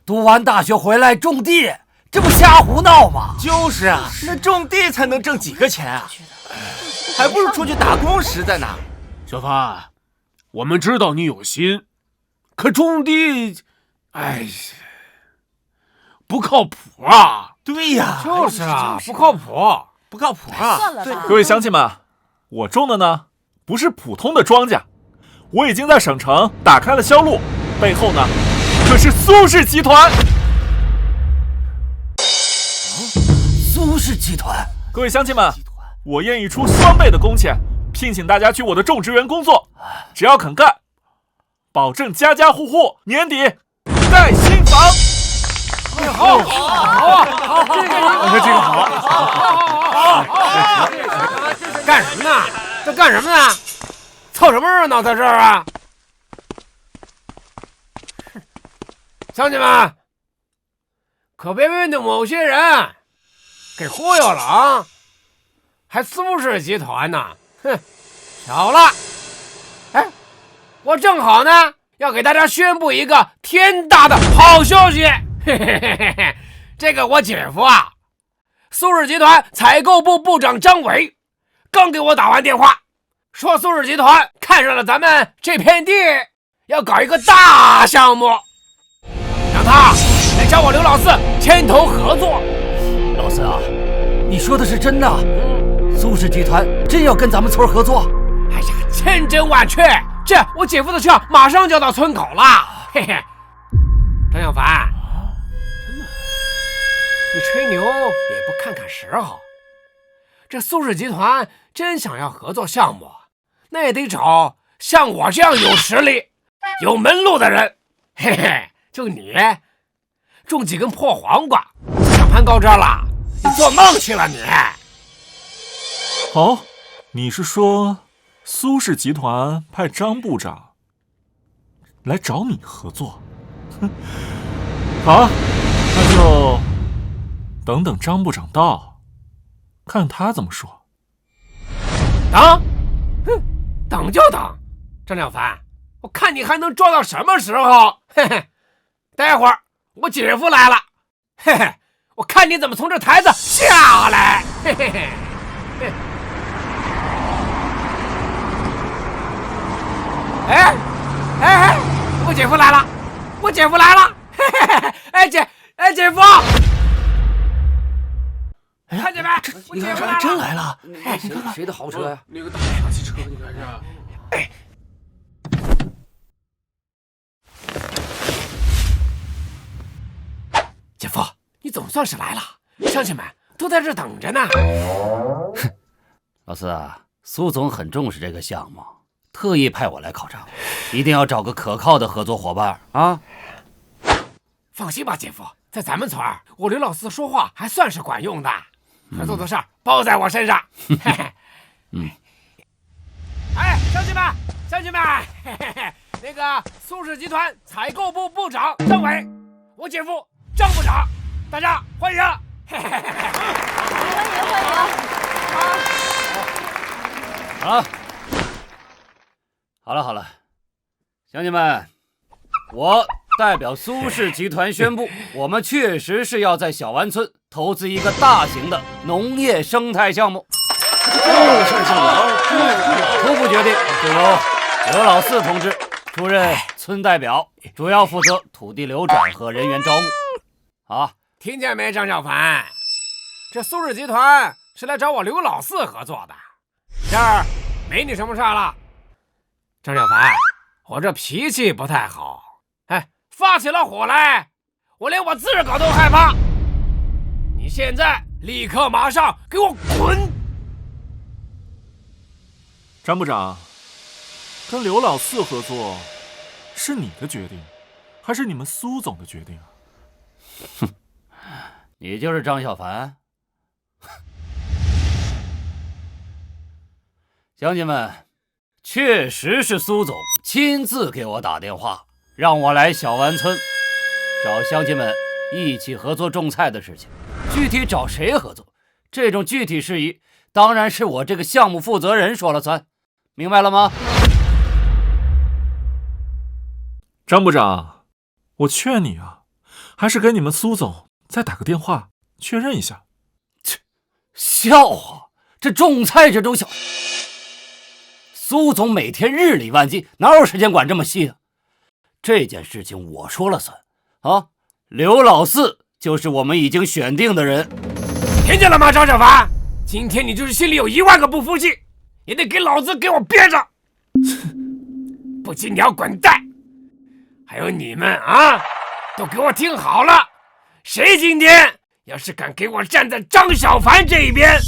读完大学回来种地，这不瞎胡闹吗？就是啊，那种地才能挣几个钱啊？还不如出去打工实在呢。小凡，我们知道你有心，可种地，哎，不靠谱啊！对呀，就是啊，不靠谱，不靠谱啊！算了吧。各位乡亲们，我种的呢不是普通的庄稼，我已经在省城打开了销路，背后呢可是苏氏集团。苏氏集团，各位乡亲们，我愿意出双倍的工钱，聘请大家去我的种植园工作，只要肯干，保证家家户户年底盖新房。好啊，这个好。干什么呢？这干什么呢？凑什么热闹在这儿啊？乡亲们，可别被那某些人给忽悠了啊！还苏氏集团呢？哼，巧了，哎，我正好呢要给大家宣布一个天大的好消息。嘿嘿嘿嘿嘿，这个我姐夫啊，苏氏集团采购部部长张伟刚给我打完电话，说苏氏集团看上了咱们这片地，要搞一个大项目，让他来找我刘老四牵头合作。老四啊，你说的是真的？苏氏集团真要跟咱们村合作？哎呀，千真万确，这我姐夫的车马上就要到村口了。嘿嘿，张小凡，真的，你吹牛也不看看时候。这苏氏集团真想要合作项目，那也得找像我这样有实力、有门路的人。嘿嘿，就你，种几根破黄瓜，想攀高枝了？你做梦去了你！哦，你是说苏氏集团派张部长来找你合作？哼，好，那就等等张部长到，看他怎么说。等，哼，等就等。张小凡，我看你还能装到什么时候？嘿嘿，待会儿我姐夫来了，嘿嘿，我看你怎么从这台子下来。嘿嘿嘿。哎哎哎！我姐夫来了，我姐夫来了！嘿嘿嘿！姐夫，看见没？我姐夫来了！真来了！哎，谁的豪车呀？那个大卡汽车，你看这。哎，姐夫，你总算是来了，乡亲们都在这等着呢。哼，老四啊，苏总很重视这个项目。特意派我来考察，一定要找个可靠的合作伙伴啊！放心吧，姐夫，在咱们村儿，我刘老四说话还算是管用的，合作的事儿包在我身上。嘿嘿，哎，乡亲们，嘿嘿嘿，那个苏氏集团采购部部长张伟，我姐夫张部长，大家欢迎！嘿嘿嘿，欢迎！好了，乡亲们，我代表苏氏集团宣布，我们确实是要在小湾村投资一个大型的农业生态项目。初步决定就由刘老四同志出任村代表，主要负责土地流转和人员招募。好，听见没，张小凡？这苏氏集团是来找我刘老四合作的，这儿没你什么事儿了。张小凡，我这脾气不太好，哎，发起了火来，我连我自个都害怕。你现在立刻马上给我滚！张部长，跟刘老四合作是你的决定，还是你们苏总的决定啊？哼，你就是张小凡。乡亲们，确实是苏总亲自给我打电话，让我来小湾村找乡亲们一起合作种菜的事情。具体找谁合作，这种具体事宜当然是我这个项目负责人说了算，明白了吗？张部长，我劝你啊，还是给你们苏总再打个电话确认一下。切，笑话，这种菜这种小，苏总每天日理万机，哪有时间管这么细啊？这件事情我说了算啊！刘老四就是我们已经选定的人，听见了吗，张小凡？今天你就是心里有10000个不服气，也得给老子给我憋着！不仅你要滚蛋，还有你们啊，都给我听好了！谁今天要是敢给我站在张小凡这一边，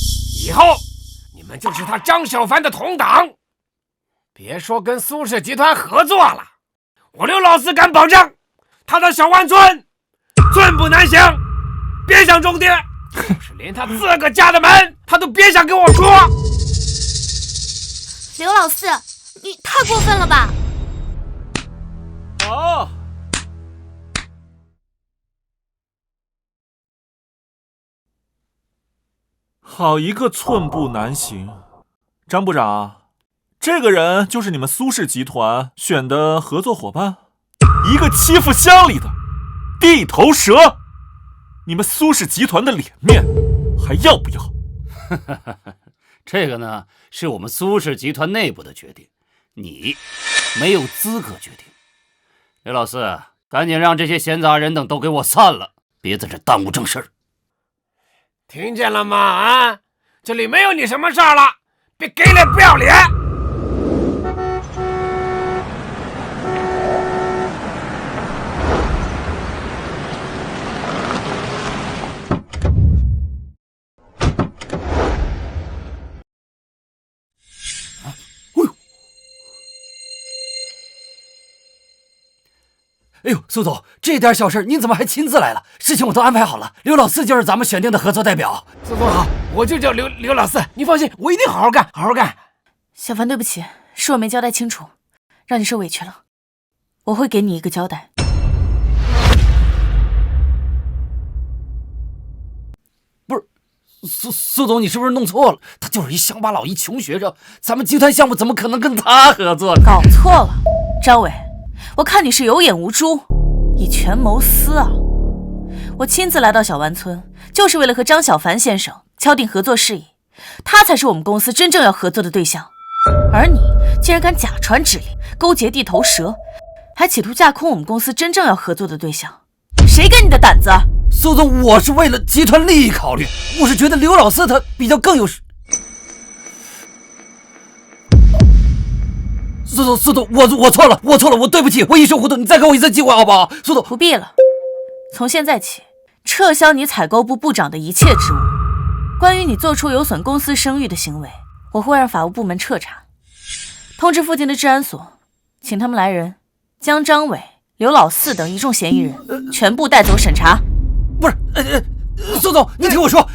以后你们就是他张小凡的同党。别说跟苏氏集团合作了，我刘老四敢保证，他的小湾村寸步难行，别想种地，就是连他自个家的门他都别想给我出。刘老四，你太过分了吧！好，好一个寸步难行！张部长，这个人就是你们苏氏集团选的合作伙伴，一个欺负乡里的地头蛇，你们苏氏集团的脸面还要不要？这个呢，是我们苏氏集团内部的决定，你没有资格决定。刘老四，赶紧让这些闲杂人等都给我散了，别在这耽误正事儿。听见了吗？啊，这里没有你什么事儿了，别给脸不要脸！哎呦，苏总，这点小事您怎么还亲自来了？事情我都安排好了，刘老四就是咱们选定的合作代表。苏总好，我就叫刘老四，你放心，我一定好好干，好好干。小凡，对不起，是我没交代清楚，让你受委屈了。我会给你一个交代。不是，苏总，你是不是弄错了？他就是一乡巴佬，一穷学生，咱们集团项目怎么可能跟他合作呢？搞错了，张伟，我看你是有眼无珠，以权谋私啊！我亲自来到小湾村，就是为了和张小凡先生敲定合作事宜，他才是我们公司真正要合作的对象。而你竟然敢假传指令，勾结地头蛇，还企图架空我们公司真正要合作的对象，谁给你的胆子？苏总，我是为了集团利益考虑，我是觉得刘老四他比较更有。苏总，我错了，我对不起，我一时糊涂，你再给我一次机会好不好？苏总，不必了，从现在起，撤销你采购部部长的一切职务。关于你做出有损公司声誉的行为，我会让法务部门彻查，通知附近的治安所，请他们来人，将张伟、刘老四等一众嫌疑人全部带走审查。不是，苏总，你听我说，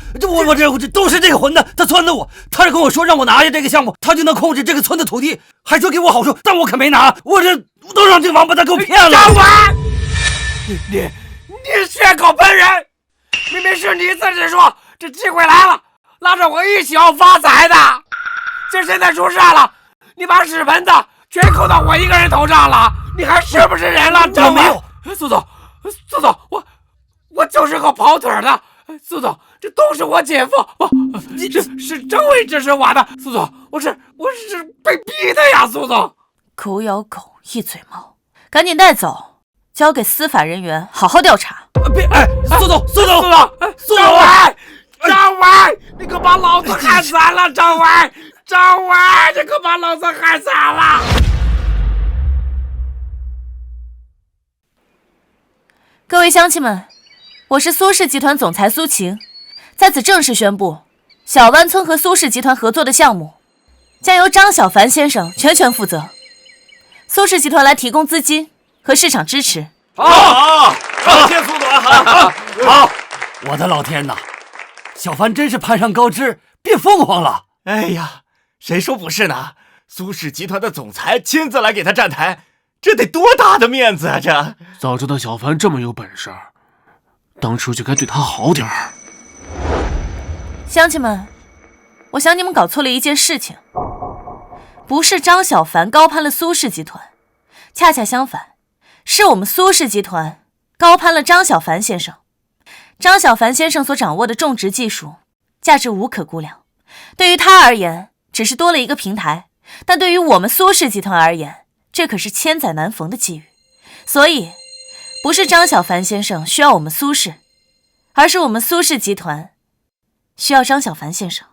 我这都是这个混蛋，他撺掇我，他是跟我说让我拿下这个项目，他就能控制这个村的土地，还说给我好处，但我可没拿，我都让这王八蛋给我骗了。张伟，你血口喷人，明明是你自己说这机会来了，拉着我一起要发财的，这现在出事了，你把屎盆子全扣到我一个人头上了，你还是不是人了？张伟，苏总，我就是个跑腿的，苏总，这都是我姐夫，这是张伟指使我的，苏总，我是被逼的呀，苏总。狗咬狗，一嘴毛，赶紧带走，交给司法人员好好调查。别，苏总，张伟，你可把老子害惨了，张伟，你可把老子害惨了。各位乡亲们，我是苏氏集团总裁苏晴，在此正式宣布，小湾村和苏氏集团合作的项目将由张小凡先生全权负责，苏氏集团来提供资金和市场支持。好，谢苏总，好，我的老天哪，小凡真是攀上高枝变凤凰了。哎呀，谁说不是呢？苏氏集团的总裁亲自来给他站台，这得多大的面子啊！这早知道小凡这么有本事，当初就该对他好点儿。乡亲们，我想你们搞错了一件事情，不是张小凡高攀了苏氏集团，恰恰相反，是我们苏氏集团高攀了张小凡先生。张小凡先生所掌握的种植技术价值无可估量，对于他而言只是多了一个平台，但对于我们苏氏集团而言，这可是千载难逢的机遇。所以不是张小凡先生需要我们苏氏，而是我们苏氏集团需要张小凡先生。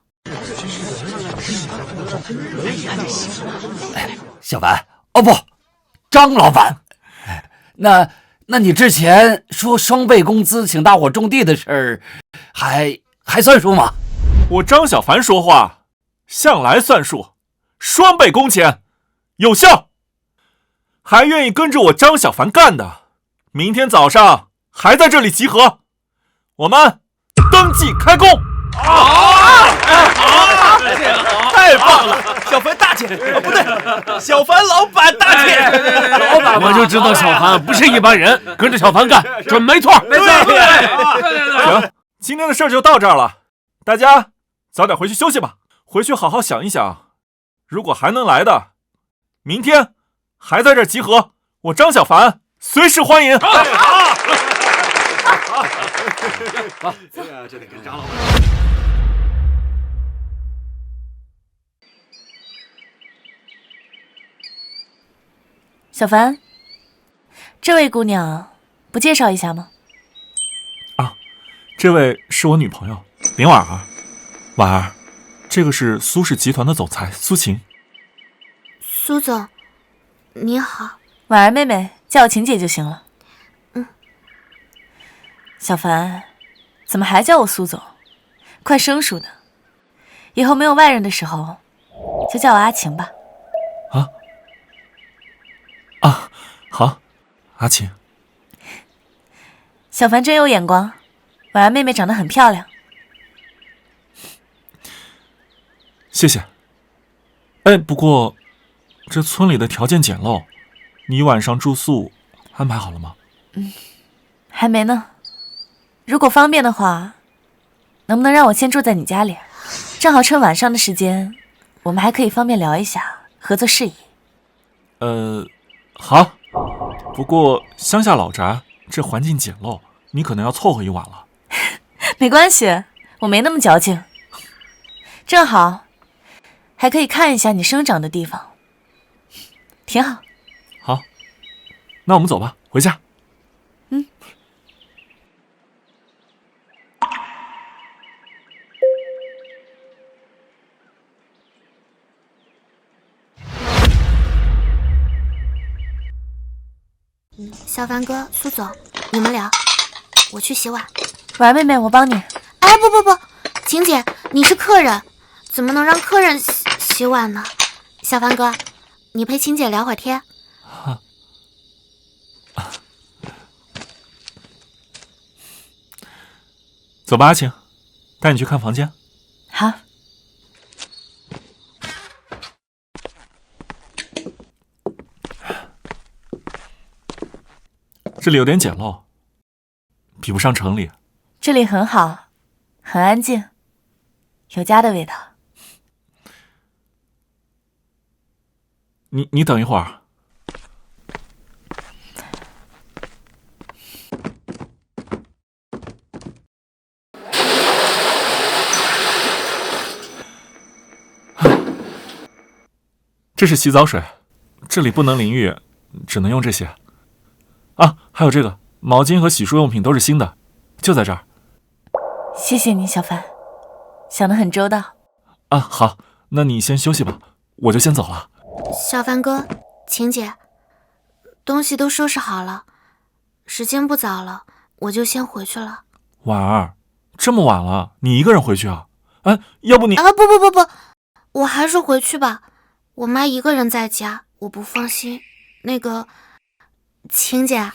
小凡，哦不，张老板，那你之前说双倍工资请大伙种地的事儿，还算数吗？我张小凡说话向来算数，双倍工钱有效，还愿意跟着我张小凡干的，明天早上还在这里集合，我们登记开工。太棒了，小凡大姐，不对，小凡老板大姐，老板，我就知道小凡不是一般人，跟着小凡干准没错。行，今天的事就到这儿了，大家早点回去休息吧，回去好好想一想，如果还能来的，明天还在这儿集合，我张小凡随时欢迎。这得跟张老板。小凡，这位姑娘不介绍一下吗？这位是我女朋友林婉儿。婉儿，这个是苏氏集团的总裁苏晴。苏总，你好。婉儿妹妹，叫我晴姐就行了。小凡，怎么还叫我苏总？怪生疏的。以后没有外人的时候，就叫我阿晴吧。好，阿晴。小凡真有眼光，婉儿妹妹长得很漂亮。谢谢。哎，不过这村里的条件简陋，你晚上住宿安排好了吗？还没呢。如果方便的话，能不能让我先住在你家里？正好趁晚上的时间，我们还可以方便聊一下合作事宜。好。不过乡下老宅这环境简陋，你可能要凑合一晚了。没关系，我没那么矫情。正好，还可以看一下你生长的地方，挺好。好，那我们走吧，回家。小凡哥、苏总，你们聊，我去洗碗。婉儿妹妹，我帮你。哎，不，晴姐，你是客人，怎么能让客人洗碗呢？小凡哥，你陪晴姐聊会儿天。走吧，阿晴，带你去看房间。好。这里有点简陋，比不上城里。这里很好，很安静，有家的味道。你等一会儿。这是洗澡水，这里不能淋浴，只能用这些。啊，还有这个毛巾和洗漱用品都是新的，就在这儿。谢谢你，小凡，想得很周到。啊，好，那你先休息吧，我就先走了。小凡哥、晴姐，东西都收拾好了，时间不早了，我就先回去了。婉儿，这么晚了，你一个人回去啊？哎，要不你……啊，不，我还是回去吧。我妈一个人在家，我不放心。那个，晴姐，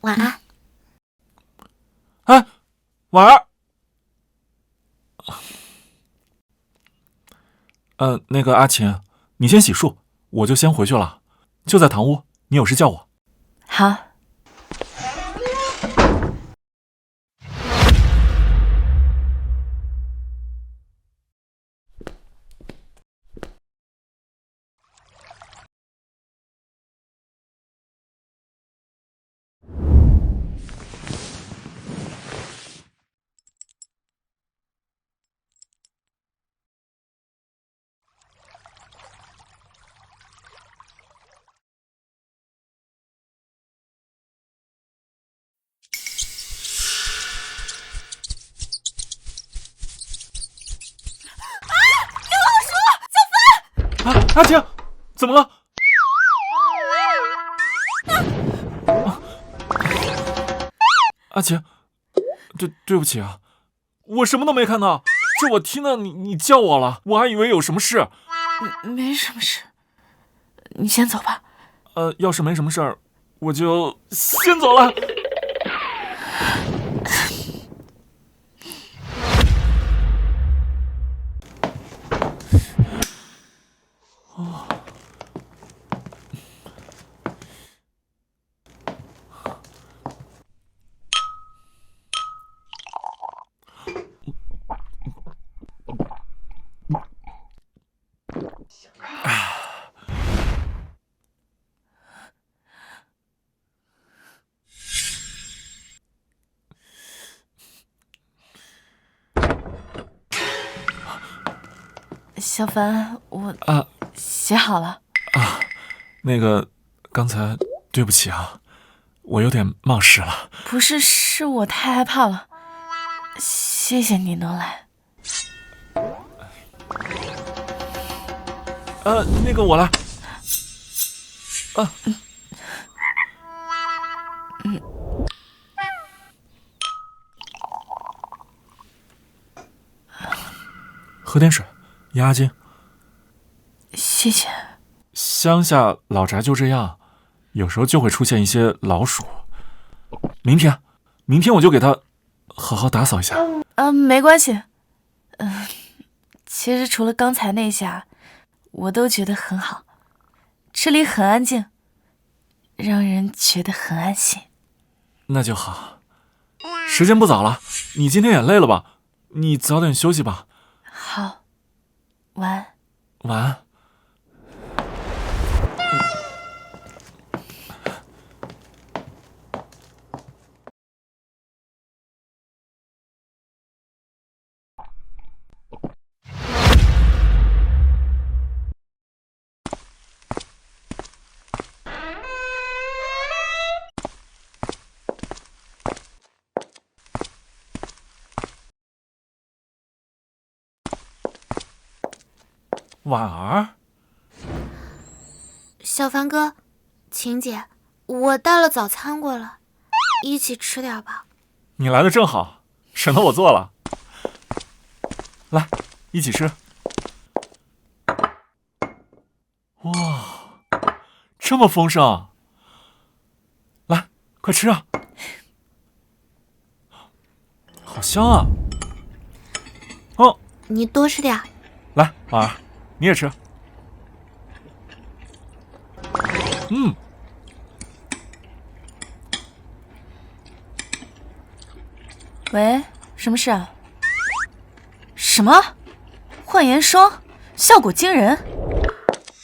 晚安。哎，婉儿。那个阿晴，你先洗漱，我就先回去了，就在堂屋，你有事叫我。好。阿晴，怎么了？阿晴，对不起啊，我什么都没看到，这我听到你叫我了，我还以为有什么事。没什么事，你先走吧。要是没什么事儿，我就先走了。小凡，我洗好了。那个，刚才对不起啊，我有点冒失了。不是，是我太害怕了。谢谢你能来。那个我来。喝点水，压压惊。谢谢。乡下老宅就这样，有时候就会出现一些老鼠。明天明天我就给它好好打扫一下。没关系。其实除了刚才那下，我都觉得很好。这里很安静，让人觉得很安心。那就好。时间不早了，你今天也累了吧？你早点休息吧。好，晚安。晚安。婉儿，小凡哥，晴姐，我带了早餐过来，一起吃点吧。你来的正好，省得我做了。来，一起吃。哇，这么丰盛！来，快吃啊！好香啊！哦，你多吃点。来，婉儿，你也吃。喂，什么事啊？什么？焕颜霜效果惊人，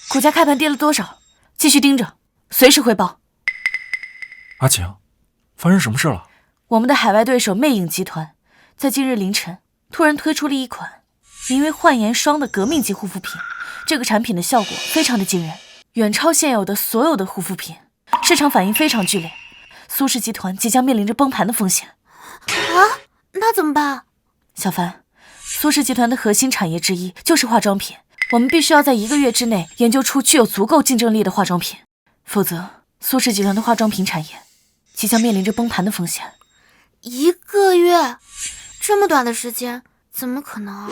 股价开盘跌了多少？继续盯着，随时汇报。阿晴，发生什么事了？我们的海外对手魅影集团在今日凌晨突然推出了一款名为焕颜霜的革命级护肤品，这个产品的效果非常的惊人，远超现有的所有的护肤品，市场反应非常剧烈。苏氏集团即将面临着崩盘的风险。啊，那怎么办？小凡，苏氏集团的核心产业之一就是化妆品，我们必须要在1个月之内研究出具有足够竞争力的化妆品，否则苏氏集团的化妆品产业即将面临着崩盘的风险。1个月？这么短的时间，怎么可能？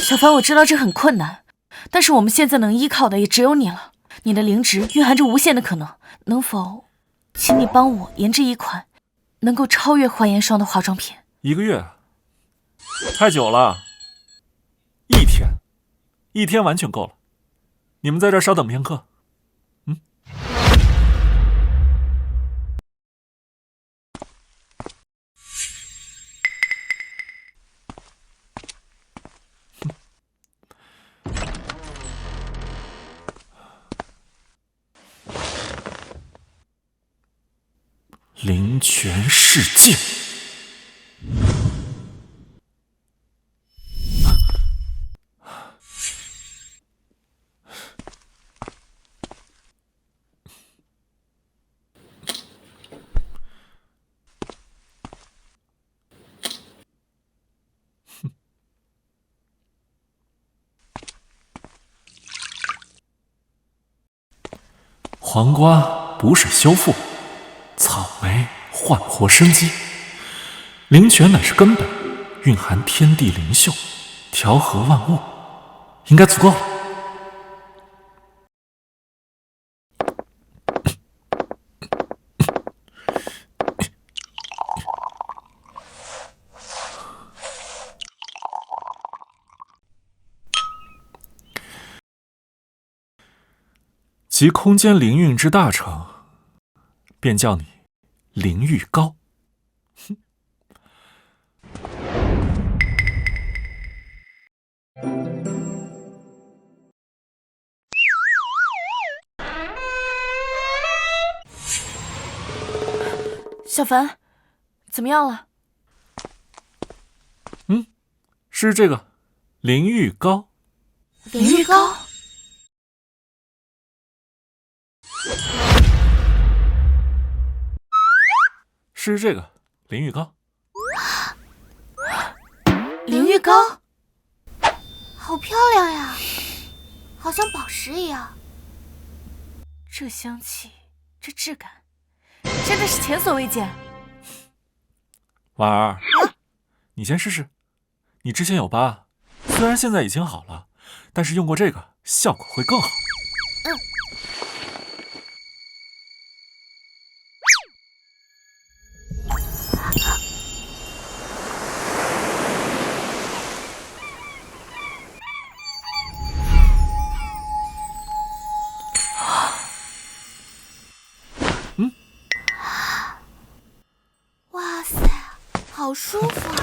小凡，我知道这很困难，但是我们现在能依靠的也只有你了。你的灵植蕴含着无限的可能，能否请你帮我研制一款能够超越焕颜霜的化妆品？1个月？太久了。一天完全够了。你们在这儿稍等片刻。灵泉世界。黄瓜补水修复，草莓焕活生机，灵泉乃是根本，蕴含天地灵秀，调和万物，应该足够了。集空间灵韵之大成，便叫你灵玉膏。小凡，怎么样了？是这个灵玉膏。灵玉膏？是这个灵玉膏。灵玉膏，好漂亮呀，好像宝石一样。这香气，这质感，真的是前所未见。婉儿，你先试试。你之前有疤，虽然现在已经好了，但是用过这个效果会更好。好舒服啊！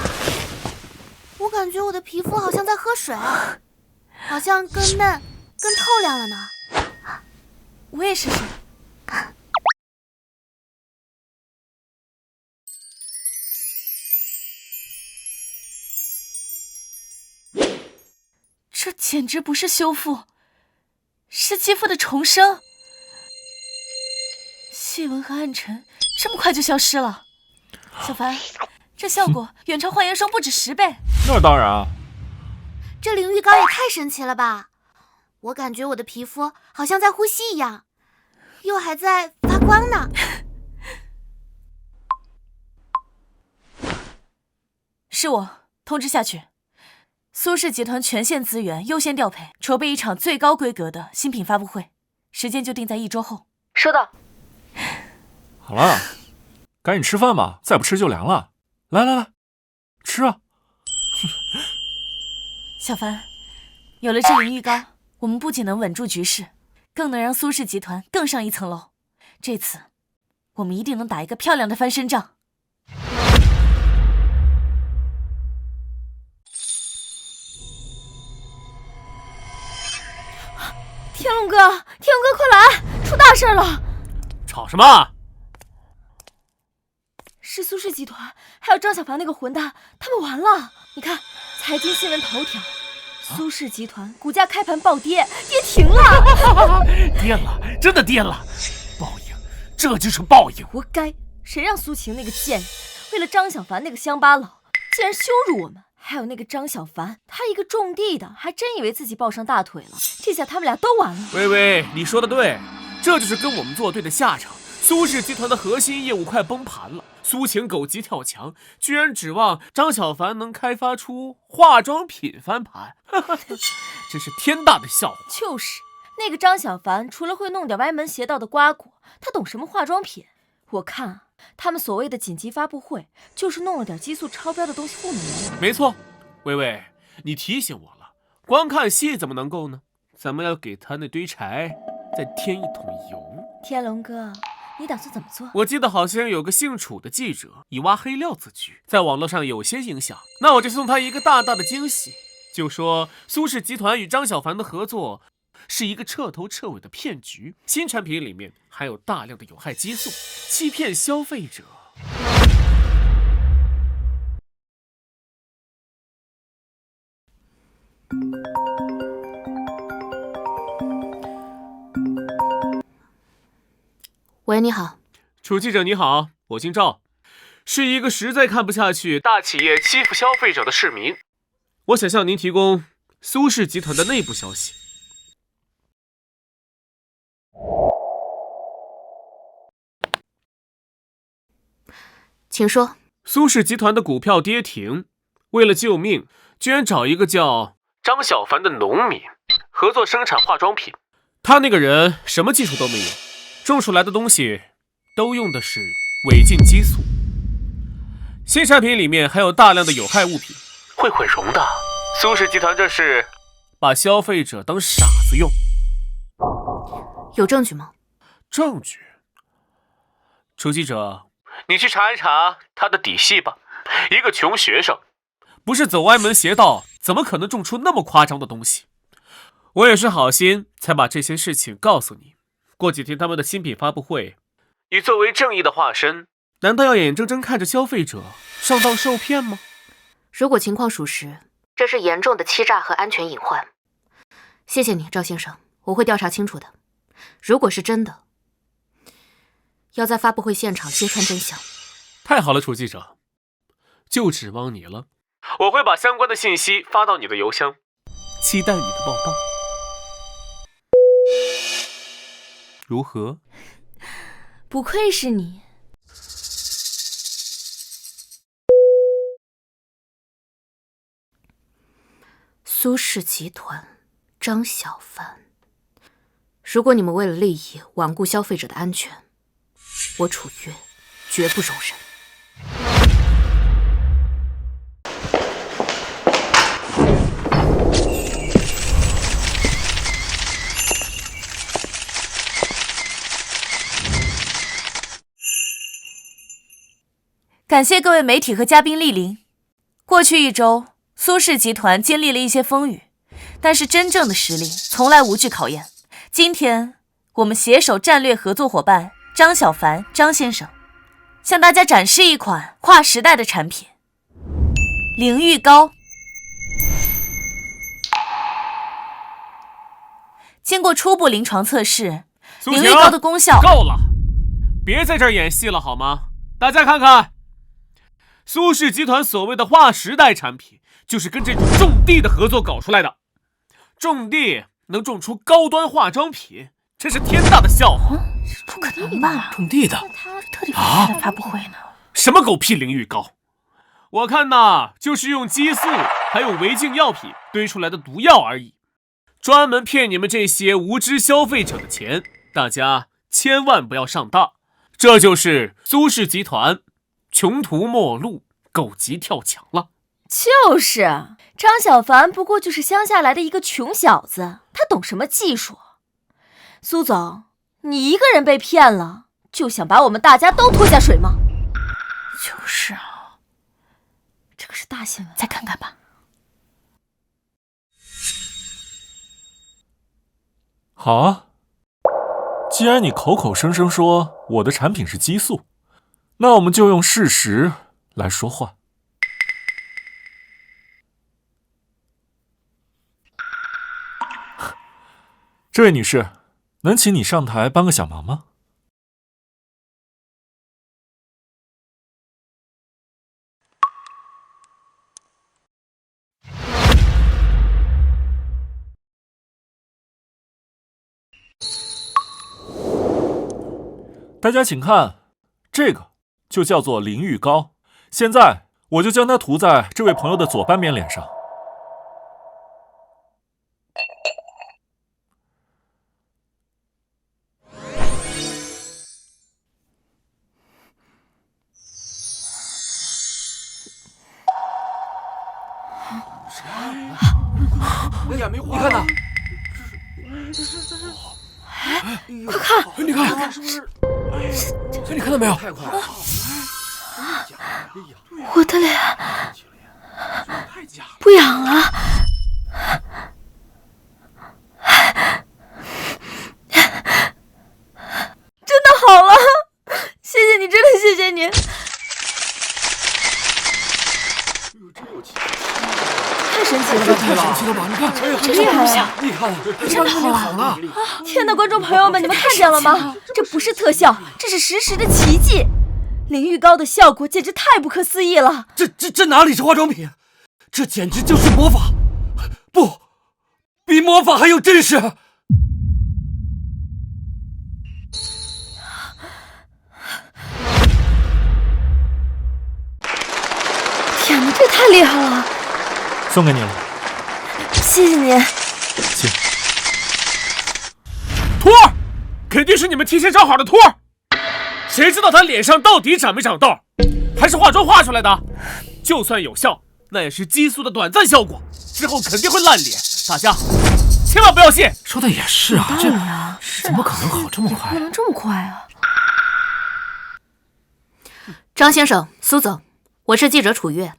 我感觉我的皮肤好像在喝水，好像更嫩、更透亮了呢。我也试试。这简直不是修复，是肌肤的重生。细纹和暗沉这么快就消失了，小凡，这效果远超焕颜霜不止10倍。那当然啊。这淋浴膏也太神奇了吧！我感觉我的皮肤好像在呼吸一样，又还在发光呢。是我通知下去，苏氏集团全线资源优先调配，筹备一场最高规格的新品发布会，时间就定在1周后。收到。好了，赶紧吃饭吧，再不吃就凉了。来来来，吃啊！小凡，有了这淋浴膏，我们不仅能稳住局势，更能让苏氏集团更上一层楼。这次，我们一定能打一个漂亮的翻身仗。天龙哥，快来！出大事了！吵什么？是苏氏集团，还有张小凡那个混蛋，他们完了！你看，财经新闻头条，苏氏集团股价开盘暴跌，跌停了！跌了，真的跌了！报应，这就是报应！活该！谁让苏晴那个贱人为了张小凡那个乡巴佬，竟然羞辱我们！还有那个张小凡，他一个种地的，还真以为自己抱上大腿了，这下他们俩都完了。微微，你说的对，这就是跟我们作对的下场。苏氏集团的核心业务快崩盘了，苏晴狗急跳墙，居然指望张小凡能开发出化妆品翻盘，真是天大的笑话。就是那个张小凡，除了会弄点歪门邪道的瓜果，他懂什么化妆品？我看他们所谓的紧急发布会，就是弄了点激素超标的东西糊弄人。没错，微微，你提醒我了，光看戏怎么能够呢？咱们要给他那堆柴再添一桶油。天龙哥，你打算怎么做？我记得好像有个姓楚的记者以挖黑料自居，在网络上有些影响，那我就送他一个大大的惊喜，就说苏氏集团与张小凡的合作是一个彻头彻尾的骗局，新产品里面含有大量的有害激素，欺骗消费者。喂，你好，楚记者你好，我姓赵，是一个实在看不下去大企业欺负消费者的市民，我想向您提供苏氏集团的内部消息。请说。苏氏集团的股票跌停，为了救命，居然找一个叫张小凡的农民合作生产化妆品。他那个人什么技术都没有，种出来的东西都用的是违禁激素。新产品里面还有大量的有害物品，会毁容的。苏氏集团这是把消费者当傻子用。有证据吗？证据？楚记者，你去查一查他的底细吧。一个穷学生，不是走歪门邪道，怎么可能种出那么夸张的东西？我也是好心才把这些事情告诉你。过几天他们的新品发布会，你作为正义的化身，难道要眼睁睁看着消费者上当受骗吗？如果情况属实，这是严重的欺诈和安全隐患。谢谢你，赵先生，我会调查清楚的。如果是真的，要在发布会现场揭穿真相。太好了，楚记者，就指望你了。我会把相关的信息发到你的邮箱，期待你的报道。如何？不愧是你。苏氏集团，张小凡。如果你们为了利益罔顾消费者的安全，我楚月绝不容忍。感谢各位媒体和嘉宾莅临。过去1周，苏氏集团经历了一些风雨，但是真正的实力从来无惧考验。今天，我们携手战略合作伙伴张小凡张先生，向大家展示一款划时代的产品——灵玉膏。经过初步临床测试，灵玉膏的功效……够了，别在这儿演戏了好吗？大家看看。苏氏集团所谓的划时代产品，就是跟这种种地的合作搞出来的。种地能种出高端化妆品，真是天大的笑话！不可能吧？种地的，他特地开的发布会呢？什么狗屁灵玉膏？我看呐，就是用激素还有违禁药品堆出来的毒药而已，专门骗你们这些无知消费者的钱。大家千万不要上当，这就是苏氏集团穷途末路，狗急跳墙了。就是张小凡不过就是乡下来的一个穷小子，他懂什么技术？苏总，你一个人被骗了，就想把我们大家都拖下水吗？就是啊，这可是大新闻，再看看吧。好啊，既然你口口声声说我的产品是激素，那我们就用事实来说话。这位女士，能请你上台帮个小忙吗？大家请看，这个就叫做灵玉膏。现在我就将它涂在这位朋友的左半边脸上。你看呐，快看，你看，是不是？你看到没有？太快了！我的脸不痒了。真的好了，谢谢你，真的谢谢你。太神奇了吧！太神奇了吧！你看，真厉害呀！你看，真的好了！天哪，观众朋友们，你们看见了吗？这不是特效，这是实时的奇迹。灵玉膏的效果简直太不可思议了！这哪里是化妆品？这简直就是魔法！不，比魔法还要真实！天哪，这太厉害了！送给你了，谢谢你。请。托儿，肯定是你们提前找好的托儿。谁知道他脸上到底长没长痘，还是化妆化出来的？就算有效，那也是激素的短暂效果，之后肯定会烂脸。大家千万不要信。说的也是啊，这怎么可能好这么快？不能这么快啊！张先生、苏总，我是记者楚月。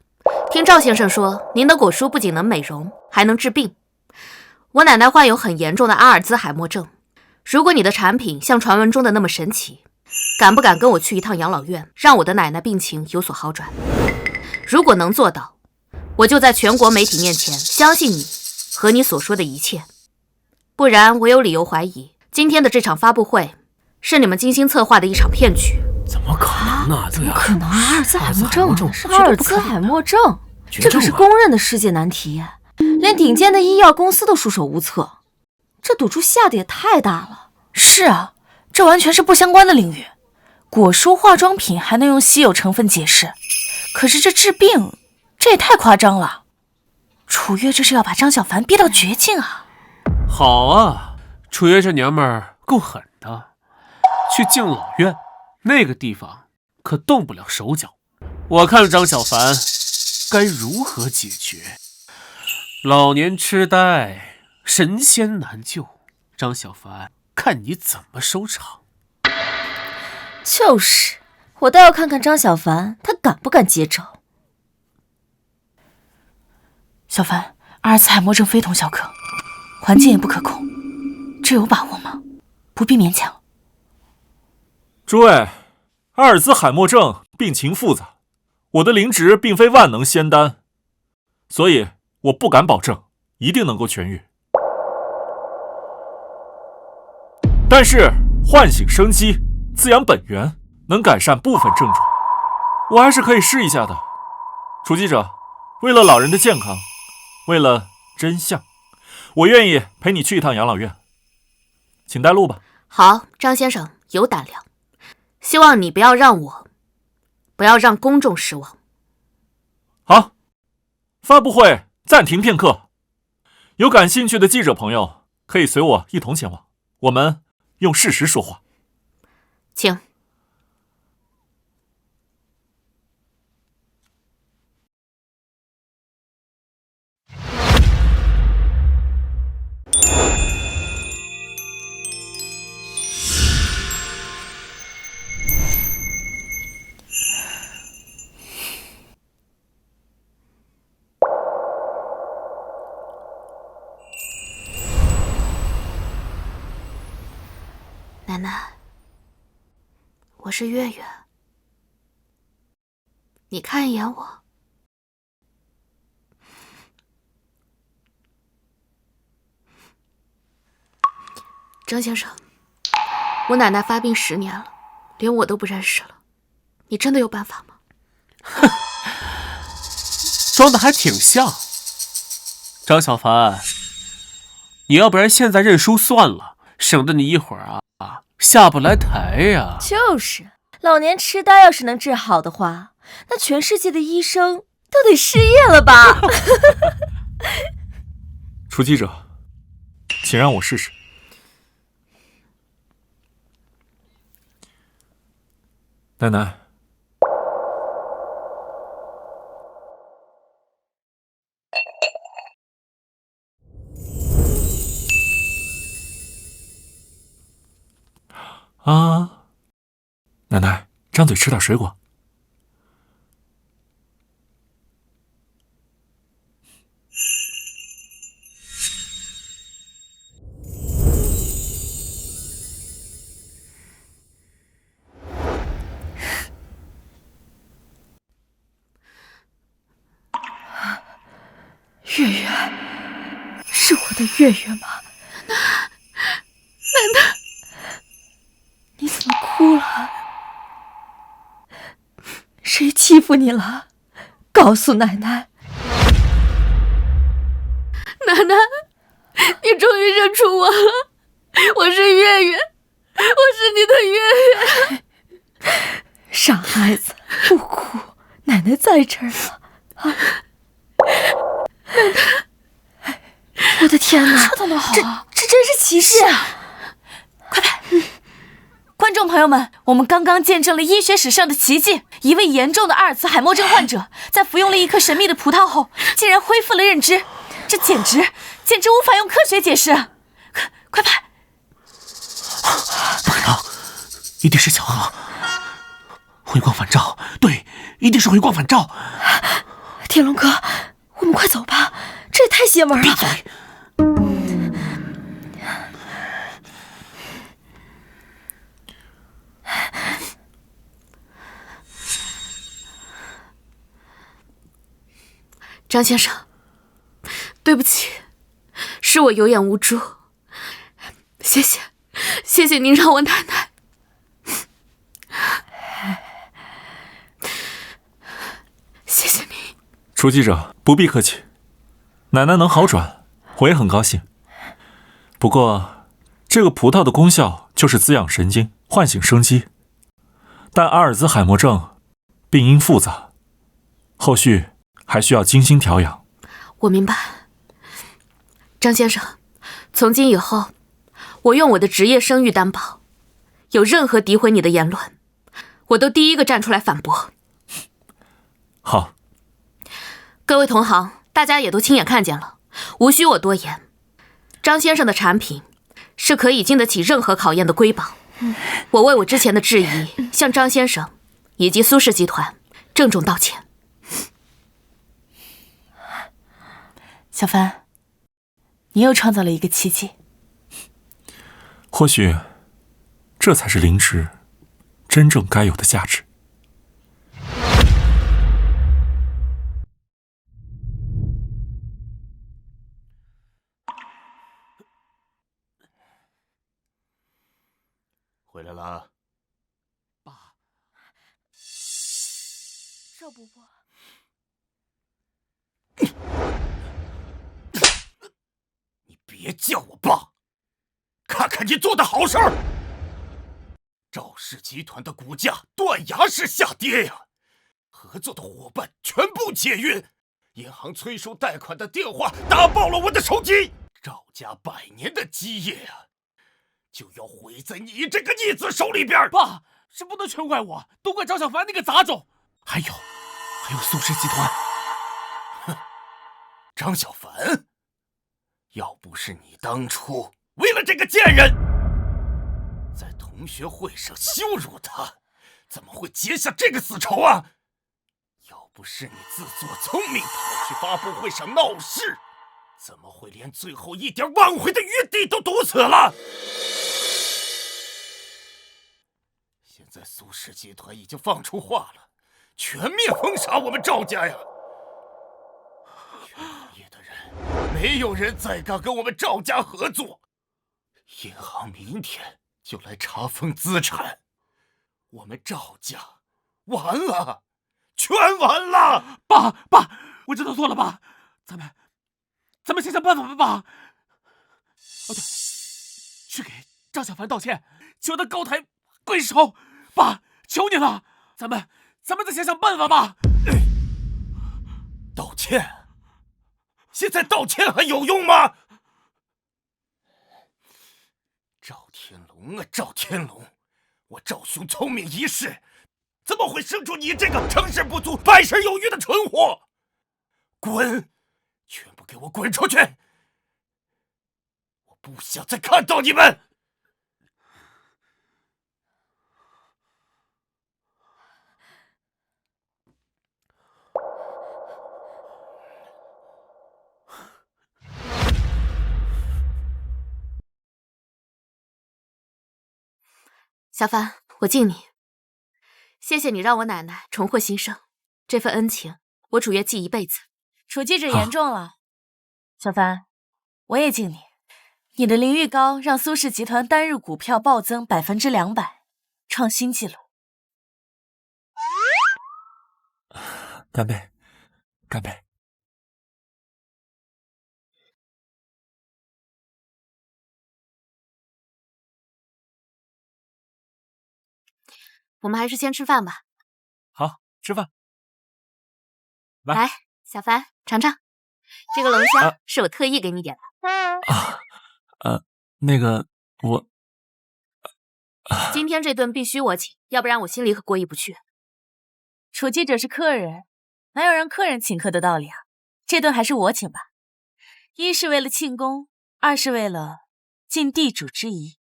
听赵先生说，您的果蔬不仅能美容，还能治病。我奶奶患有很严重的阿尔兹海默症，如果你的产品像传闻中的那么神奇，敢不敢跟我去一趟养老院，让我的奶奶病情有所好转？如果能做到，我就在全国媒体面前相信你和你所说的一切。不然，我有理由怀疑今天的这场发布会是你们精心策划的一场骗局。怎么可能呢？怎么可能？阿尔兹海默症，阿尔兹海默症，绝症啊这可是公认的世界难题，连顶尖的医药公司都束手无策。这赌注下的也太大了。是啊，这完全是不相关的领域。果蔬化妆品还能用稀有成分解释，可是这治病，这也太夸张了。楚月这是要把张小凡逼到绝境啊！好啊，楚月这娘们儿够狠的，去敬老院那个地方可动不了手脚。我看张小凡该如何解决。老年痴呆，神仙难救，张小凡看你怎么收场。就是，我倒要看看张小凡他敢不敢接招。小凡，阿尔茨海默症非同小可，环境也不可控，这有把握吗？不必勉强。诸位，阿尔兹海默症病情复杂，我的灵植并非万能仙丹，所以我不敢保证一定能够痊愈。但是唤醒生机，滋养本源，能改善部分症状，我还是可以试一下的。楚记者，为了老人的健康，为了真相，我愿意陪你去一趟养老院，请带路吧。好，张先生有胆量，希望你不要让公众失望。好，发布会暂停片刻，有感兴趣的记者朋友可以随我一同前往，我们用事实说话。请。奶奶，我是月月，你看一眼我。张先生，我奶奶发病10年了，连我都不认识了，你真的有办法吗？哼，装的还挺像。张小凡，你要不然现在认输算了，省得你一会儿下不来台呀。就是，老年痴呆要是能治好的话，那全世界的医生都得失业了吧？楚记者，请让我试试。奶奶，奶奶，张嘴吃点水果。月月，是我的月月吗？奶奶，你怎么哭了？谁欺负你了？告诉奶奶。奶奶，你终于认出我了，我是月月，我是你的月月。傻孩子，不哭，奶奶在这儿呢。啊！奶奶，我的天哪，这都能好啊！这真是奇迹啊！快拍！观众朋友们，我们刚刚见证了医学史上的奇迹，一位严重的阿尔茨海默症患者在服用了一颗神秘的葡萄后，竟然恢复了认知，这简直无法用科学解释！快拍！不可能，一定是巧合。回光返照，对，一定是回光返照。天龙哥，我们快走吧，这也太邪门了！闭嘴！张先生，对不起，是我有眼无珠，谢谢您让我奶奶。谢谢你。楚记者，不必客气，奶奶能好转，我也很高兴。不过，这个葡萄的功效就是滋养神经，唤醒生机。但阿尔兹海默症病因复杂，后续还需要精心调养。我明白，张先生，从今以后，我用我的职业声誉担保，有任何诋毁你的言论，我都第一个站出来反驳。好，各位同行，大家也都亲眼看见了，无需我多言。张先生的产品是可以经得起任何考验的瑰宝。我为我之前的质疑，向张先生以及苏氏集团郑重道歉。小凡，你又创造了一个奇迹。或许，这才是灵芝真正该有的价值。回来了，爸。赵伯伯，你别叫我爸，看看你做的好事儿。赵氏集团的股价断崖式下跌呀，合作的伙伴全部解约，银行催收贷款的电话打爆了我的手机，赵家100年的基业啊，就要毁在你这个逆子手里边。爸，是不能全怪我，都怪张小凡那个杂种。还有苏氏集团。哼，张小凡，要不是你当初为了这个贱人，在同学会上羞辱他，怎么会结下这个死仇啊？要不是你自作聪明跑去发布会上闹事，怎么会连最后一点挽回的余地都堵死了？现在苏氏集团已经放出话了，全面封杀我们赵家呀！全行业的人，没有人再敢跟我们赵家合作。银行明天就来查封资产，我们赵家完了，全完了！爸，我知道错了，爸，咱们想想办法吧，爸。哦对，去给张小凡道歉，求他高抬贵手，爸，求你了，咱们再想想办法吧。道歉？现在道歉还有用吗？赵天龙啊，赵天龙，我赵兄聪明一世，怎么会生出你这个成事不足败事有余的蠢货？滚！全部给我滚出去！我不想再看到你们！小凡，我敬你，谢谢你让我奶奶重获新生，这份恩情我楚月记一辈子。楚记者严重了，小凡，我也敬你。你的灵玉膏让苏氏集团单日股票暴增200%，创新纪录。干杯，干杯！我们还是先吃饭吧。好，吃饭。来，小凡尝尝，这个龙虾是我特意给你点的。那个我，今天这顿必须我请，要不然我心里可过意不去。楚记者是客人，哪有让客人请客的道理啊？这顿还是我请吧。一是为了庆功，二是为了尽地主之谊。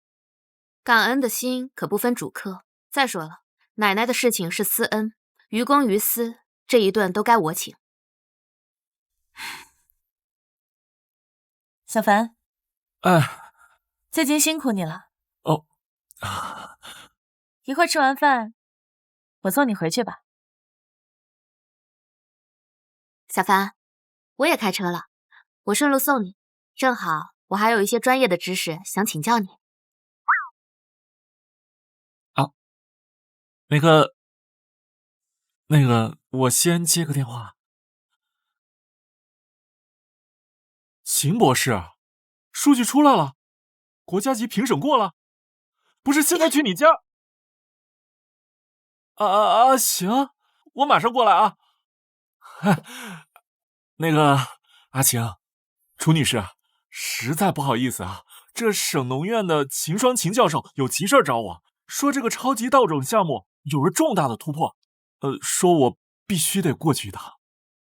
感恩的心可不分主客。再说了，奶奶的事情是私恩，于公于私，这一顿都该我请。小凡，哎，最近辛苦你了。哦，一会儿吃完饭，我送你回去吧。小凡，我也开车了，我顺路送你。正好我还有一些专业的知识想请教你。那个，我先接个电话。秦博士，数据出来了，国家级评审过了，不是现在去你家？行，我马上过来啊。那个阿晴，楚女士，实在不好意思啊，这省农院的秦双秦教授有急事找我，说这个超级稻种项目有了重大的突破，说我必须得过去一趟。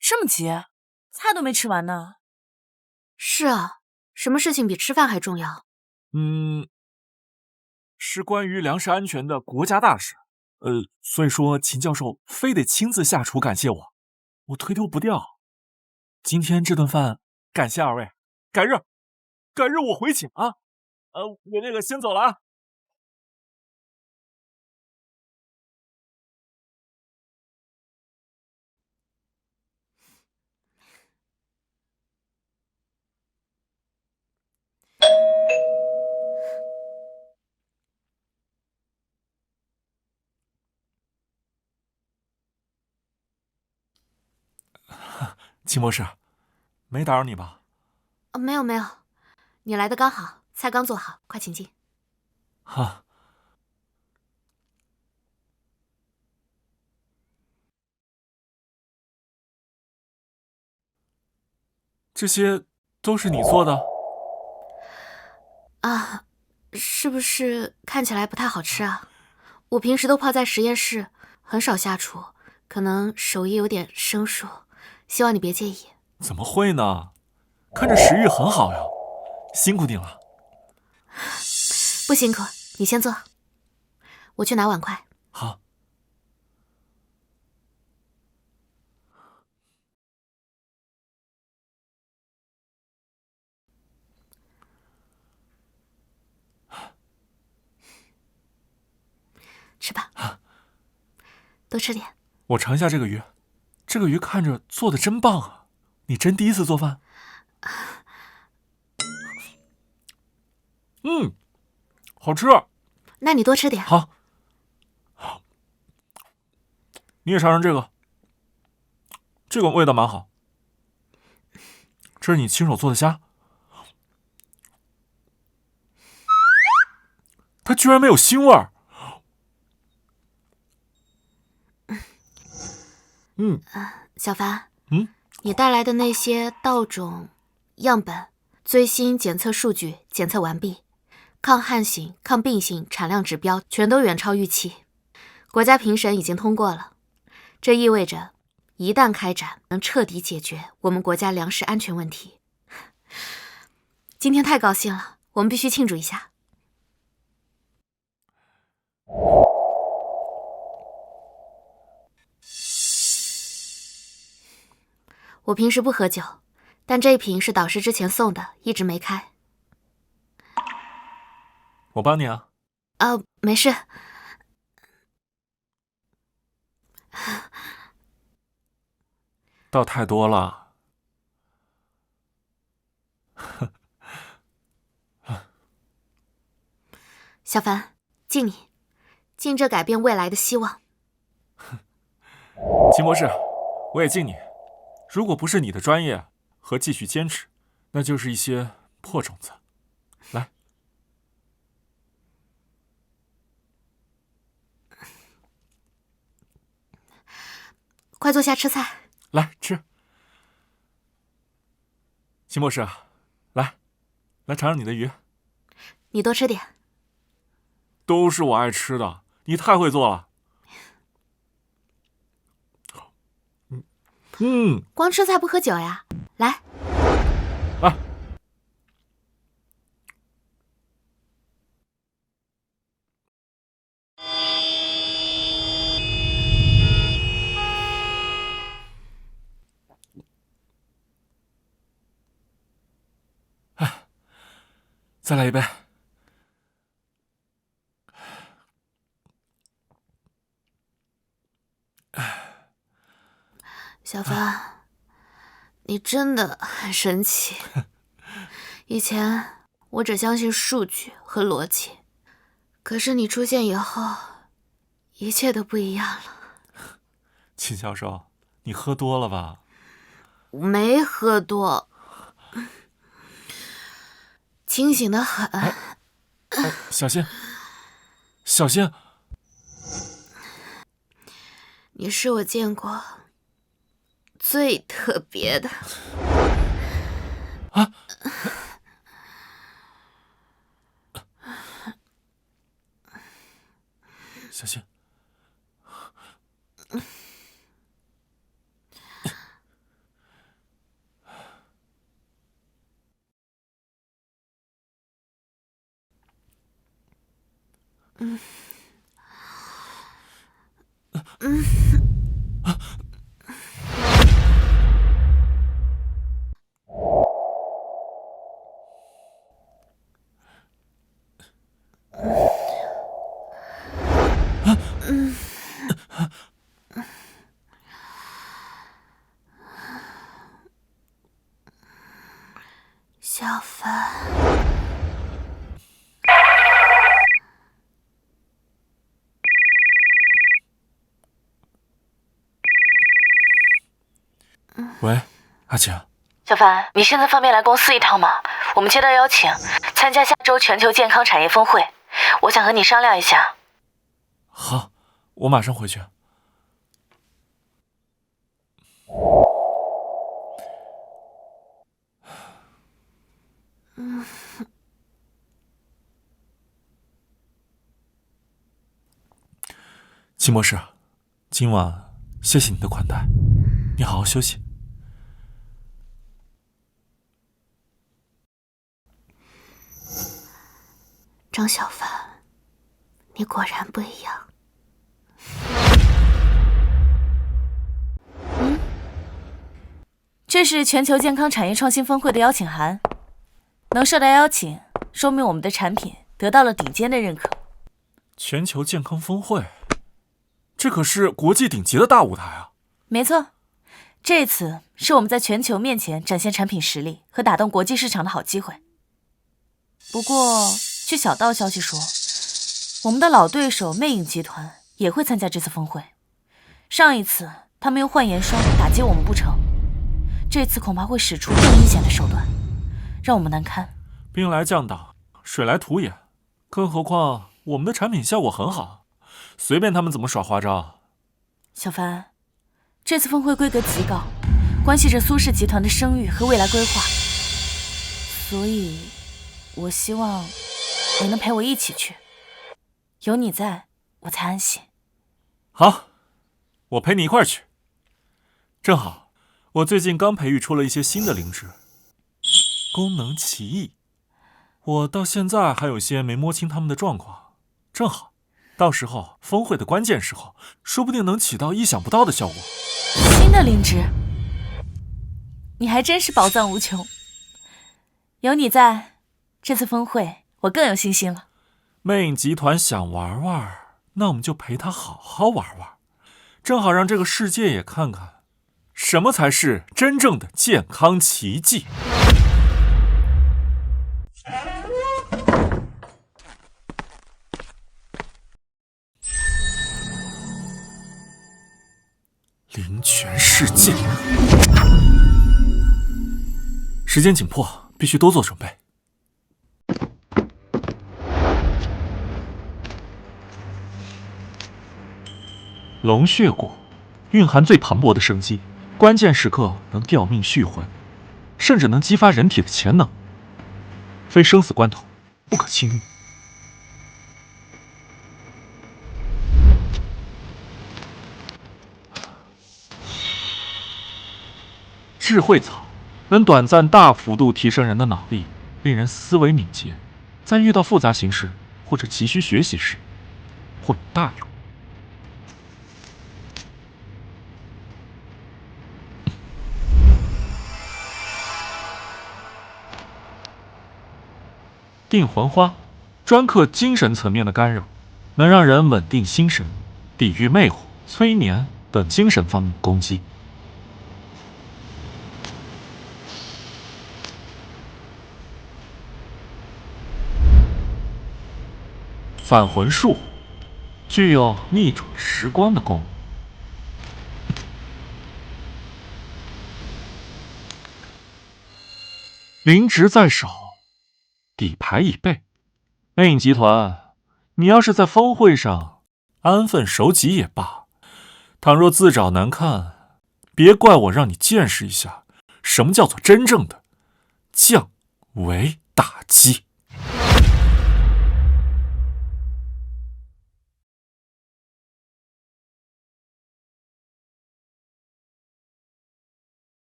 这么急？菜都没吃完呢。是啊，什么事情比吃饭还重要？是关于粮食安全的国家大事，所以说秦教授非得亲自下厨感谢我，我推脱不掉。今天这顿饭感谢二位，改日我回请啊。我这个先走了啊。秦博士，没打扰你吧？没有没有，你来的刚好，菜刚做好，快请进。哈。这些都是你做的？啊，是不是看起来不太好吃啊？我平时都泡在实验室，很少下厨，可能手艺有点生疏，希望你别介意。怎么会呢？看着食欲很好呀，辛苦你了。不辛苦，你先坐，我去拿碗筷。好。吃吧，多吃点。我尝一下这个鱼，这个鱼看着做的真棒啊！你真第一次做饭？好吃。那你多吃点。好。你也尝尝这个，这个味道蛮好。这是你亲手做的虾，它居然没有腥味儿。小凡，你带来的那些稻种样本，最新检测数据检测完毕，抗旱性、抗病性产量指标全都远超预期，国家评审已经通过了。这意味着，一旦开展，能彻底解决我们国家粮食安全问题。今天太高兴了，我们必须庆祝一下。我平时不喝酒，但这一瓶是导师之前送的，一直没开。我帮你啊。没事。倒太多了。小凡，敬你，敬这改变未来的希望。秦博士，我也敬你。如果不是你的专业和继续坚持，那就是一些破种子。来，快坐下吃菜。来吃。秦博士，来尝尝你的鱼。你多吃点。都是我爱吃的，你太会做了。光吃菜不喝酒呀？来。来。再来一杯。小凡，你真的很神奇。以前我只相信数据和逻辑，可是你出现以后，一切都不一样了。秦教授，你喝多了吧？我没喝多，清醒的很。小心，小心！你是我见过最特别的。啊！小心！小凡，喂，阿晴，小凡，你现在方便来公司一趟吗？我们接到邀请，参加下周全球健康产业峰会，我想和你商量一下。好，我马上回去。秦博士，今晚谢谢你的款待，你好好休息。张小凡，你果然不一样。这是全球健康产业创新峰会的邀请函，能受到邀请，说明我们的产品得到了顶尖的认可。全球健康峰会，这可是国际顶级的大舞台啊！没错，这次是我们在全球面前展现产品实力和打动国际市场的好机会。不过，据小道消息说，我们的老对手魅影集团也会参加这次峰会。上一次他们用幻炎霜打击我们不成，这次恐怕会使出更阴险的手段，让我们难堪。兵来将挡，水来土掩，更何况我们的产品效果很好，随便他们怎么耍花招。小凡，这次峰会规格极高，关系着苏氏集团的声誉和未来规划，所以我希望你能陪我一起去，有你在，我才安心。好，我陪你一块儿去。正好，我最近刚培育出了一些新的灵芝，功能奇异，我到现在还有些没摸清他们的状况。正好，到时候峰会的关键时候，说不定能起到意想不到的效果。新的灵芝，你还真是宝藏无穷。有你在，这次峰会我更有信心了。魅影集团想玩玩，那我们就陪他好好玩玩，正好让这个世界也看看，什么才是真正的健康奇迹。灵泉世界，时间紧迫，必须多做准备。龙血果蕴含最磅礴的生机，关键时刻能吊命续魂，甚至能激发人体的潜能，非生死关头不可轻易。智慧草能短暂大幅度提升人的脑力，令人思维敏捷，在遇到复杂形势或者急需学习时，会有大用。定魂花专克精神层面的干扰，能让人稳定心神，抵御魅惑、催眠等精神方面的攻击。返魂术具有逆转时光的功能。灵植在手，底牌已备。魅影集团，你要是在峰会上安分守己也罢，倘若自找难看，别怪我让你见识一下什么叫做真正的降维打击。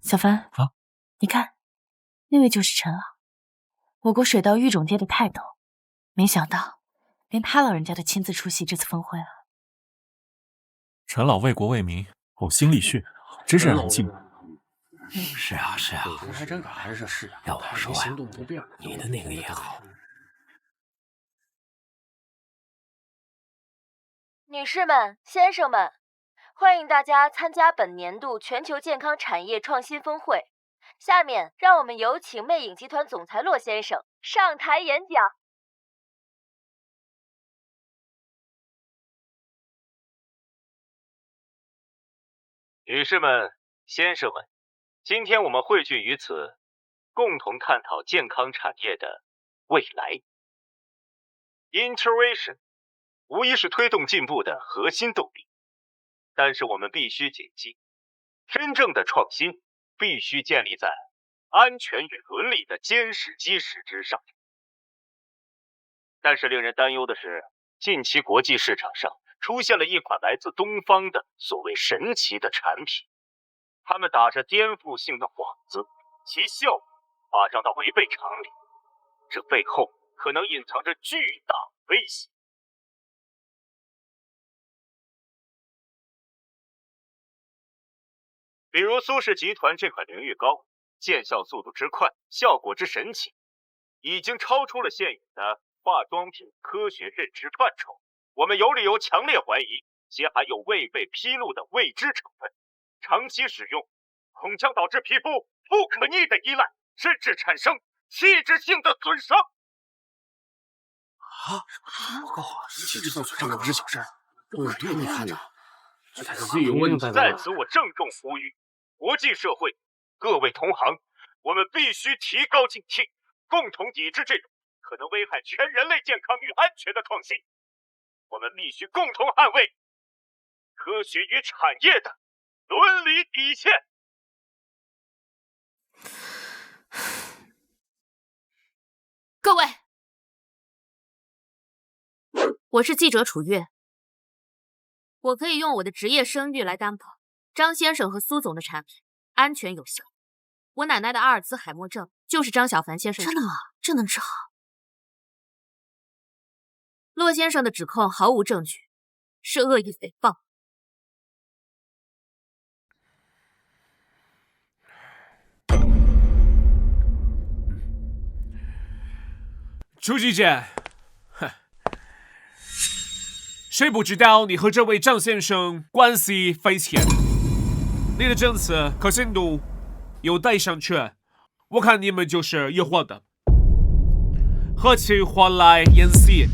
小凡啊，你看，那位就是陈老，我国水稻育种界的泰斗，没想到连他老人家都亲自出席这次峰会了。陈老为国为民，呕心沥血，真是让人敬佩。是啊，还真还是是啊。要我说呀，行动不便，你的那个也好。女士们、先生们，欢迎大家参加本年度全球健康产业创新峰会。下面让我们有请魅影集团总裁骆先生上台演讲。女士们、先生们，今天我们汇聚于此，共同探讨健康产业的未来。Innovation 无疑是推动进步的核心动力，但是我们必须谨记，真正的创新必须建立在安全与伦理的坚实基石之上。但是令人担忧的是，近期国际市场上出现了一款来自东方的所谓神奇的产品，他们打着颠覆性的幌子，其效果夸张到违背常理，这背后可能隐藏着巨大威胁。比如苏氏集团这款淋浴膏，见效速度之快，效果之神奇，已经超出了现有的化妆品科学认知范畴。我们有理由强烈怀疑其含有未被披露的未知成分，长期使用恐将导致皮肤不可逆的依赖，甚至产生器质性的损伤。报告啊，器质性损伤可不是小事儿，我对没看呢，这才是最有问题的。在此，我郑重呼吁国际社会各位同行，我们必须提高警惕，共同抵制这种可能危害全人类健康与安全的创新。我们必须共同捍卫科学与产业的伦理底线。各位，我是记者楚月，我可以用我的职业声誉来担保，张先生和苏总的产品安全有效。我奶奶的阿尔兹海默症就是张小凡先生。真的吗？这能治好？骆先生的指控毫无证据，是恶意诽谤。朱记者，谁不知道你和这位张先生关系匪浅？你的证词可信度有待商榷，我看你们就是一伙的，何其换来演戏。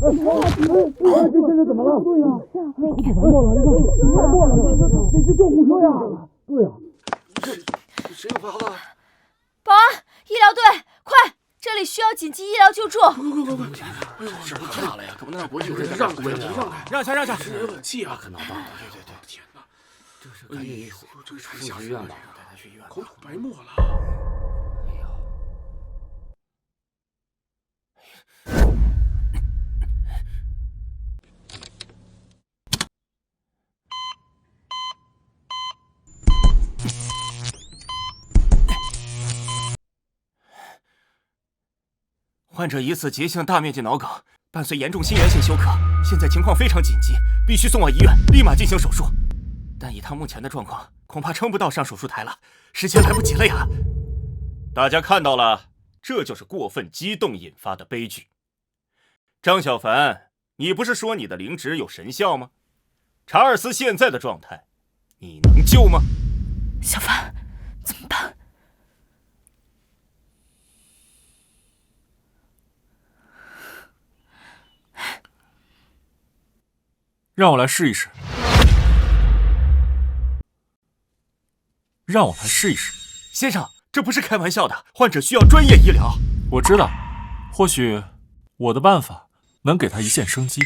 这是怎么了？对呀，白沫了，白沫了，得去救护车呀！对呀，谁有发了？保安，医疗队，快！这里需要紧急医疗救助！快！哎呦，事儿可大了呀，可不能让国际人士让开，让开！冷气啊，可闹大了！对，天哪，这是赶紧这个送去医院吧，带他去医院。口吐白沫了。患者疑似急性大面积脑梗，伴随严重心源性休克，现在情况非常紧急，必须送往医院，立马进行手术。但以他目前的状况，恐怕撑不到上手术台了，时间来不及了呀！大家看到了，这就是过分激动引发的悲剧。张小凡，你不是说你的灵植有神效吗？查尔斯现在的状态，你能救吗？小凡，怎么办？让我来试一试。让我来试一试。先生，这不是开玩笑的，患者需要专业医疗。我知道，或许我的办法能给他一线生机。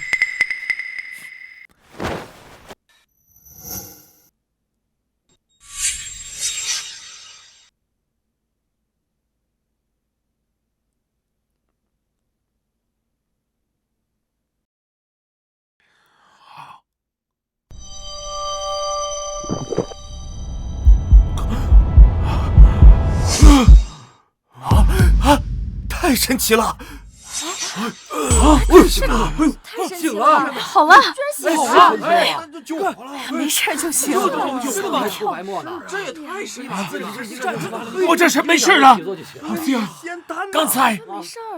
太神奇了！醒了，太神奇了！好了，居然醒了！那救我了！没事就行。白沫呢？这也太神奇了！我这是没事了。刚才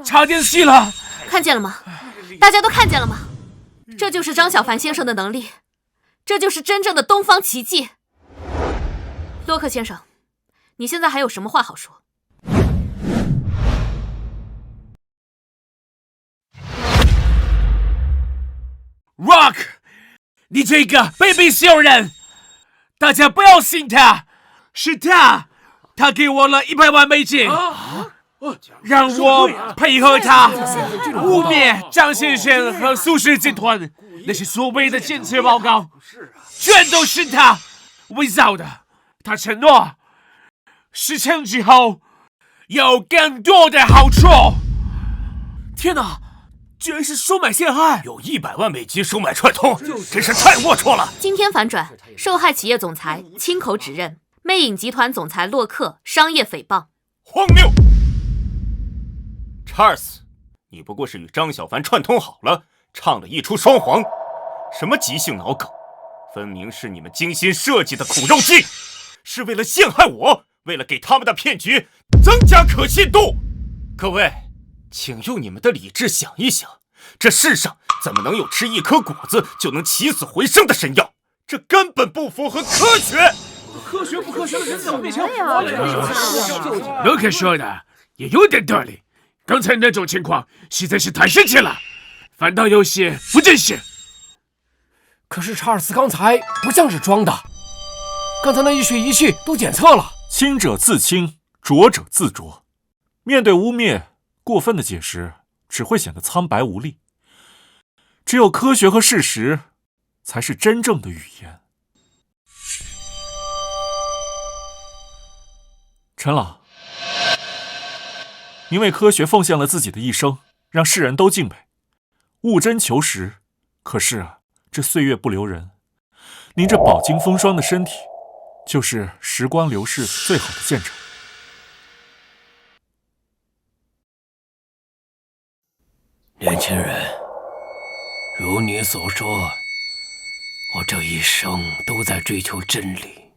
差点死了。看见了吗？大家都看见了吗？这就是张小凡先生的能力，这就是真正的东方奇迹。洛克先生，你现在还有什么话好说？Rock， 你这个卑鄙小人！大家不要信他，是他给我了100万美金，让我配合他污蔑张先生和苏氏集团。那些所谓的检测报告，全都是他伪造的。他承诺事成之后有更多的好处。天哪！居然是收买陷害，有100万美金收买串通，真是太龌龊了。今天反转，受害企业总裁亲口指认魅影集团总裁洛克商业诽谤，荒谬！查尔斯，你不过是与张小凡串通好了，唱了一出双簧。什么即兴脑梗，分明是你们精心设计的苦肉计，是为了陷害我，为了给他们的骗局增加可信度。各位，请用你们的理智想一想，这世上怎么能有吃一颗果子就能起死回生的神药？这根本不符合科学。科学不科学的人怎么变成活人？洛克说的也有点道理，刚才那种情况实在是太神奇了，反倒有些不真实。可是查尔斯刚才不像是装的，刚才那医学仪器都检测了。清者自清，浊者自浊。面对污蔑，过分的解释只会显得苍白无力。只有科学和事实，才是真正的语言。陈老，您为科学奉献了自己的一生，让世人都敬佩。务真求实，可是啊，这岁月不留人，您这饱经风霜的身体，就是时光流逝最好的见证。年轻人，如你所说，我这一生都在追求真理，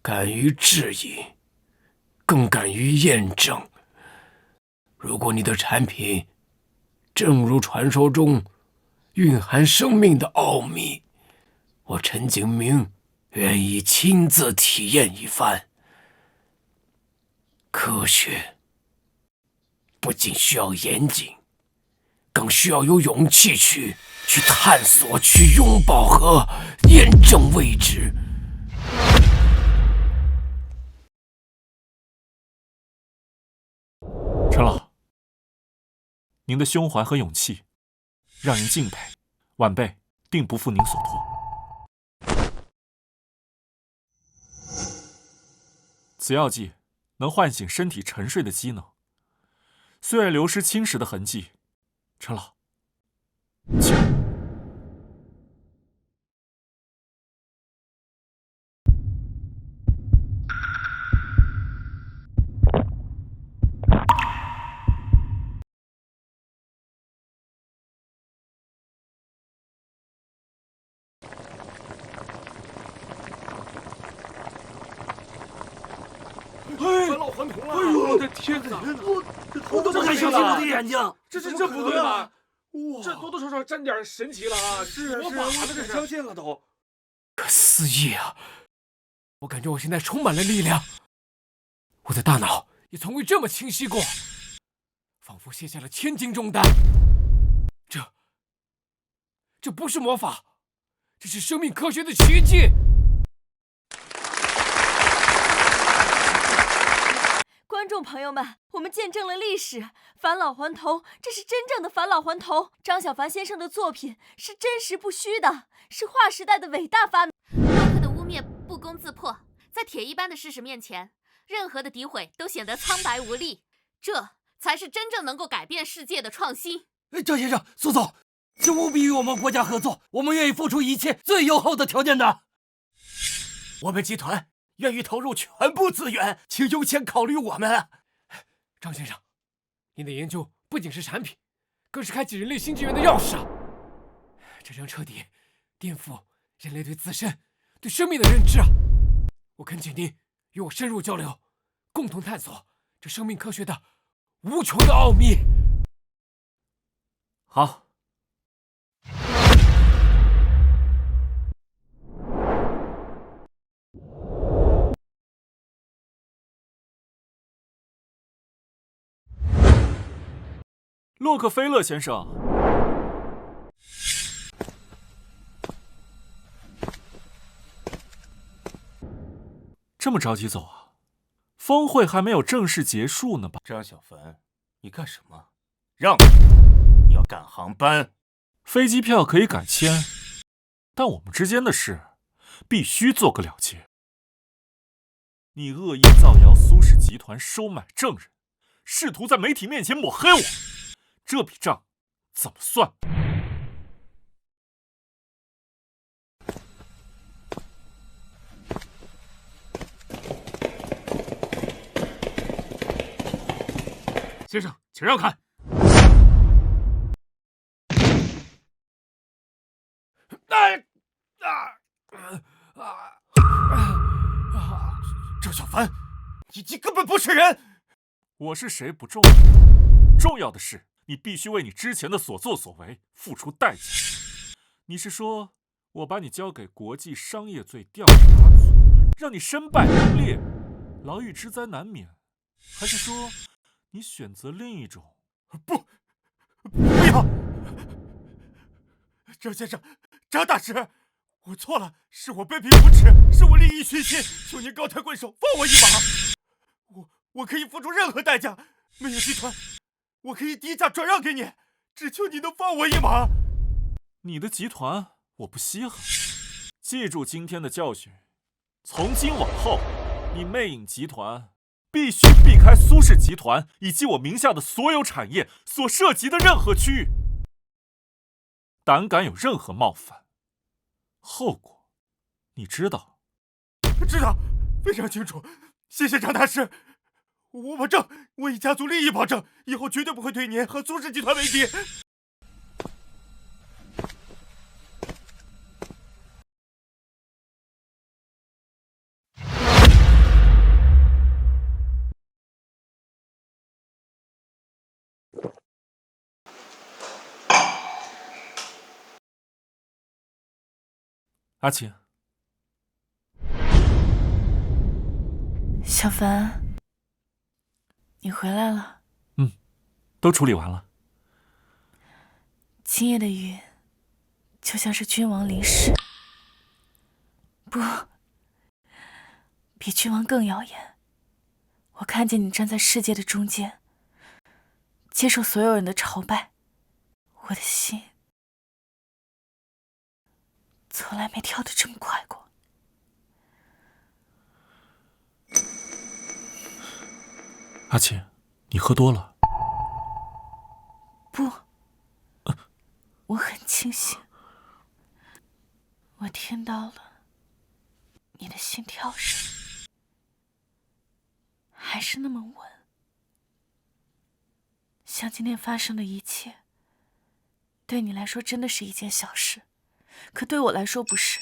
敢于质疑，更敢于验证。如果你的产品正如传说中蕴含生命的奥秘，我陈景明愿意亲自体验一番。科学不仅需要严谨，更需要有勇气去探索、去拥抱和验证未知。陈老，您的胸怀和勇气让人敬佩，晚辈定不负您所托。此药剂能唤醒身体沉睡的机能，虽然流失侵蚀的痕迹，陈老，请。返老还童了！哎呦，我的天哪！我都不敢相信我的眼睛，这不对吧？哇，这多多少少沾点神奇了啊！是魔法了，这是相信了都。不可思议啊！我感觉我现在充满了力量，我的大脑也从未这么清晰过，仿佛卸下了千斤重担。这不是魔法，这是生命科学的奇迹。观众朋友们，我们见证了历史，返老还童，这是真正的返老还童。张小凡先生的作品是真实不虚的，是划时代的伟大发明。洛克的污蔑不攻自破，在铁一般的事实面前，任何的诋毁都显得苍白无力。这才是真正能够改变世界的创新。张先生，苏总，请务必与我们国家合作，我们愿意付出一切最优厚的条件的。我们集团愿意投入全部资源，请优先考虑我们。张先生，你的研究不仅是产品，更是开启人类新纪元的钥匙啊！这将彻底颠覆人类对自身、对生命的认知啊！我恳请您与我深入交流，共同探索这生命科学的无穷的奥秘。好。洛克菲勒先生，这么着急走啊？峰会还没有正式结束呢吧？张小凡，你干什么？让你要赶航班，飞机票可以改签，但我们之间的事必须做个了结。你恶意造谣苏氏集团收买证人，试图在媒体面前抹黑我，这笔账怎么算？先生，请让开。张小凡，你根本不是人！我是谁不重要，重要的是你必须为你之前的所作所为付出代价。你是说我把你交给国际商业罪调查组，让你身败名裂，牢狱之灾难免，还是说你选择另一种？不要！张先生，张大师，我错了，是我卑鄙无耻，是我利益熏心，求您高抬贵手，放我一马。我可以付出任何代价，没有集团，我可以低价转让给你，只求你能放我一马。你的集团我不稀罕，记住今天的教训，从今往后，你魅影集团必须避开苏氏集团以及我名下的所有产业所涉及的任何区域。胆敢有任何冒犯，后果你知道？知道，非常清楚。谢谢张大师，我保证，我以家族利益保证，以后绝对不会对您和苏氏集团为敌。阿琴，小凡，你回来了。都处理完了。今夜的雨，就像是君王临世，不，比君王更耀眼。我看见你站在世界的中间，接受所有人的朝拜，我的心从来没跳得这么快过。阿琴，你喝多了。不，我很清醒，我听到了你的心跳声，还是那么稳。像今天发生的一切，对你来说真的是一件小事，可对我来说不是。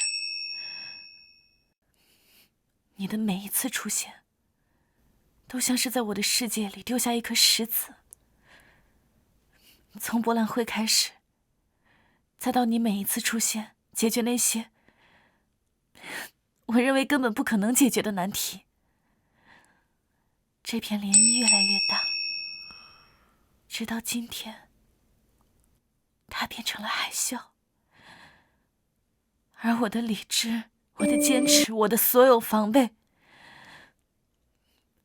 你的每一次出现，都像是在我的世界里丢下一颗石子。从博览会开始，再到你每一次出现，解决那些我认为根本不可能解决的难题，这片涟漪越来越大，直到今天，它变成了海啸，而我的理智、我的坚持、我的所有防备，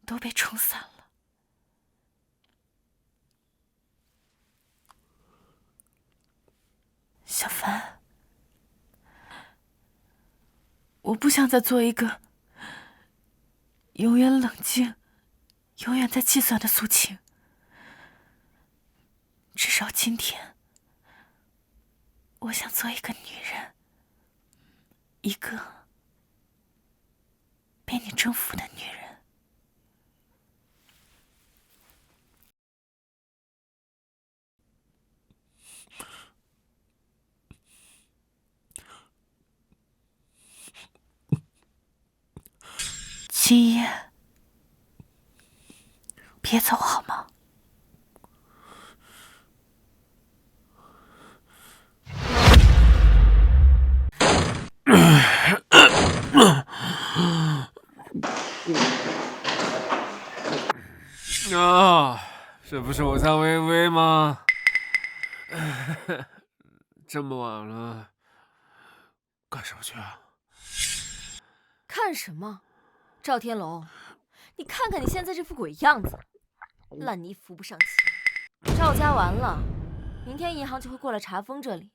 都被冲散了。小凡，我不想再做一个永远冷静、永远在计算的苏晴。至少今天，我想做一个女人，一个被你征服的女人。心意，别走好吗？啊，这不是我家微微吗？这么晚了，干什么去啊？看什么？赵天龙，你看看你现在这副鬼样子，烂泥扶不上墙。赵家完了，明天银行就会过来查封这里。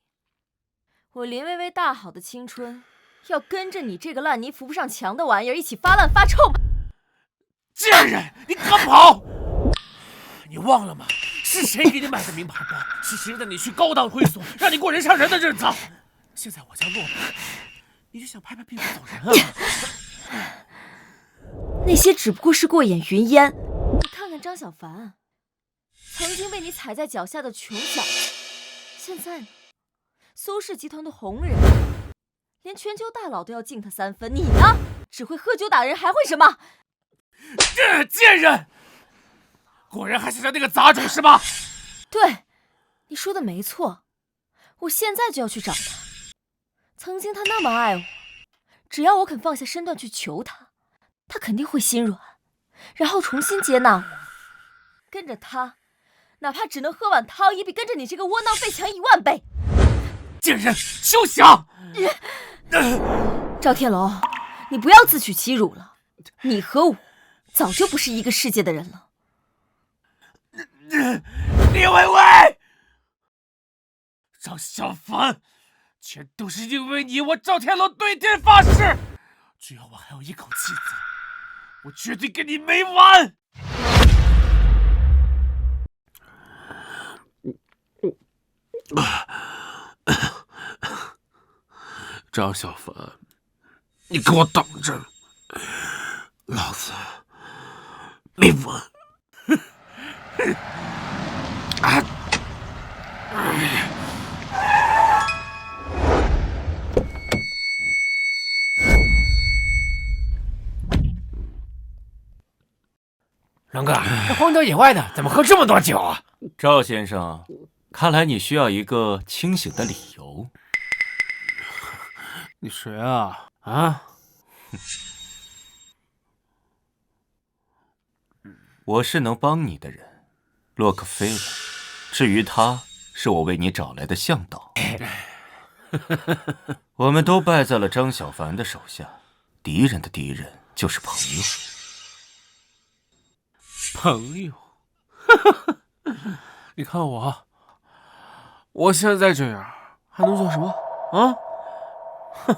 我林微微大好的青春，要跟着你这个烂泥扶不上墙的玩意儿一起发烂发臭吗？贱人，你敢跑！你忘了吗？是谁给你买的名牌包？是谁带你去高档会所，让你过人上人的日子？现在我家落了，你就想拍拍屁股走人啊？那些只不过是过眼云烟。你看看张小凡，曾经被你踩在脚下的穷小子，现在呢，苏氏集团的红人，连全球大佬都要敬他3分。你呢，只会喝酒打人，还会什么？贱人！果然还是那个杂种是吧？对，你说的没错，我现在就要去找他。曾经他那么爱我，只要我肯放下身段去求他，他肯定会心软，然后重新接纳我。跟着他，哪怕只能喝碗汤，也比跟着你这个窝囊废强10000倍。贱人，休想！赵天龙，你不要自取其辱了，你和我早就不是一个世界的人了。李微微，张小凡，全都是因为你，我赵天龙对天发誓，只要我还有一口气子，我绝对跟你没完！张小凡，你给我等着，老子没完！龙哥，这荒郊野外的，怎么喝这么多酒啊？赵先生，看来你需要一个清醒的理由。你谁啊？啊？我是能帮你的人，洛克菲勒。至于他，是我为你找来的向导。我们都败在了张小凡的手下，敌人的敌人就是朋友。朋友？你看我现在这样还能做什么啊？哼！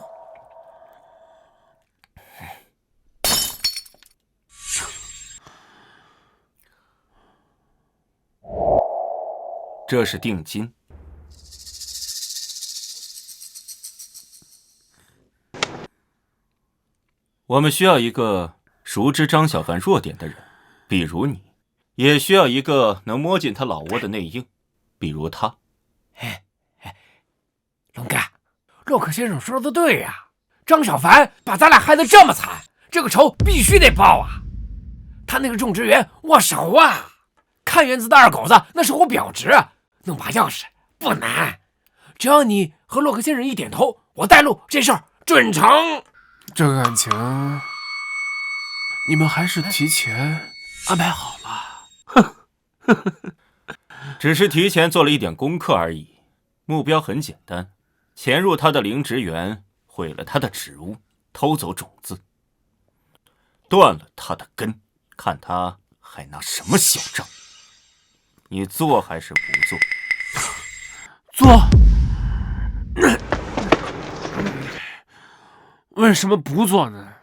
这是定金。我们需要一个熟知张小凡弱点的人，比如你；也需要一个能摸进他老窝的内应，比如他。龙哥，洛克先生说的对呀，张小凡把咱俩害得这么惨，这个仇必须得报啊！他那个种植园我熟啊，看园子的二狗子那是我表侄，弄把钥匙不难，只要你和洛克先生一点头，我带路，这事儿准成。这感情你们还是提前安排好了。只是提前做了一点功课而已，目标很简单，潜入他的灵植园，毁了他的植物，偷走种子，断了他的根，看他还拿什么小账。你做还是不做？做。为什么不做呢？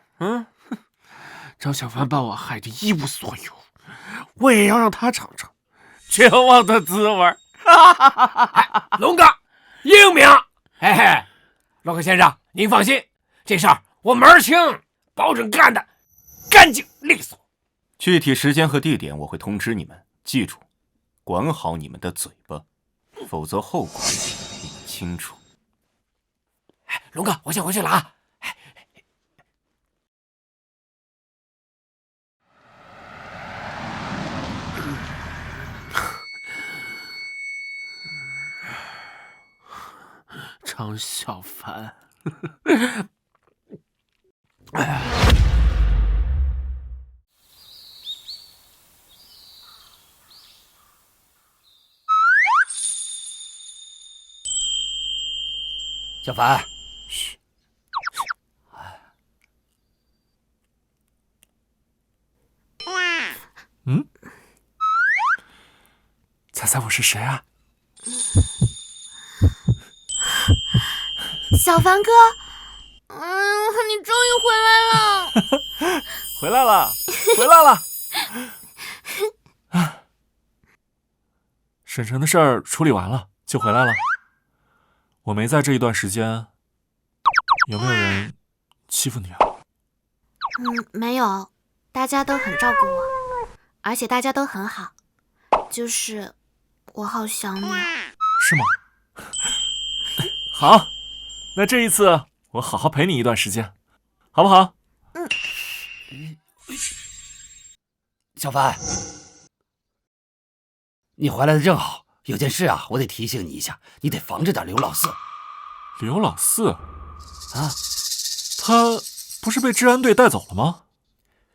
张小凡把我害得一无所有，我也要让他尝尝绝望的滋味。龙哥英明，嘿嘿，洛克先生您放心，这事儿我门儿清，保准干的干净利索。具体时间和地点我会通知你们，记住，管好你们的嘴巴，否则后果你们清楚。龙哥，我先回去了啊。张小凡。小凡，嘘。嗯？猜猜我是谁啊？小凡哥，你终于回来了！回来了，回来了！沈晨的事儿处理完了，就回来了。我没在这一段时间，有没有人欺负你啊？没有，大家都很照顾我，而且大家都很好。就是我好想你啊。是吗？好，那这一次我好好陪你一段时间，好不好？小凡，你回来的正好，有件事啊，我得提醒你一下，你得防着点刘老四。刘老四啊，他不是被治安队带走了吗？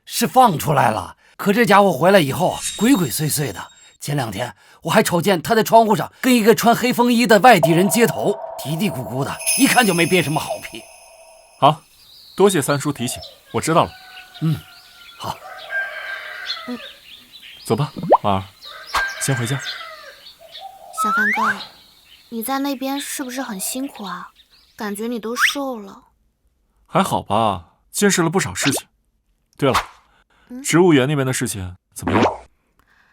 是放出来了，可这家伙回来以后啊，鬼鬼祟祟的。前2天我还瞅见他在窗户上跟一个穿黑风衣的外地人接头，嘀嘀咕咕的，一看就没憋什么好屁。好，多谢三叔提醒，我知道了。好。走吧，婉儿，先回家。小凡哥，你在那边是不是很辛苦啊？感觉你都瘦了。还好吧，见识了不少事情。对了，植物园那边的事情怎么样？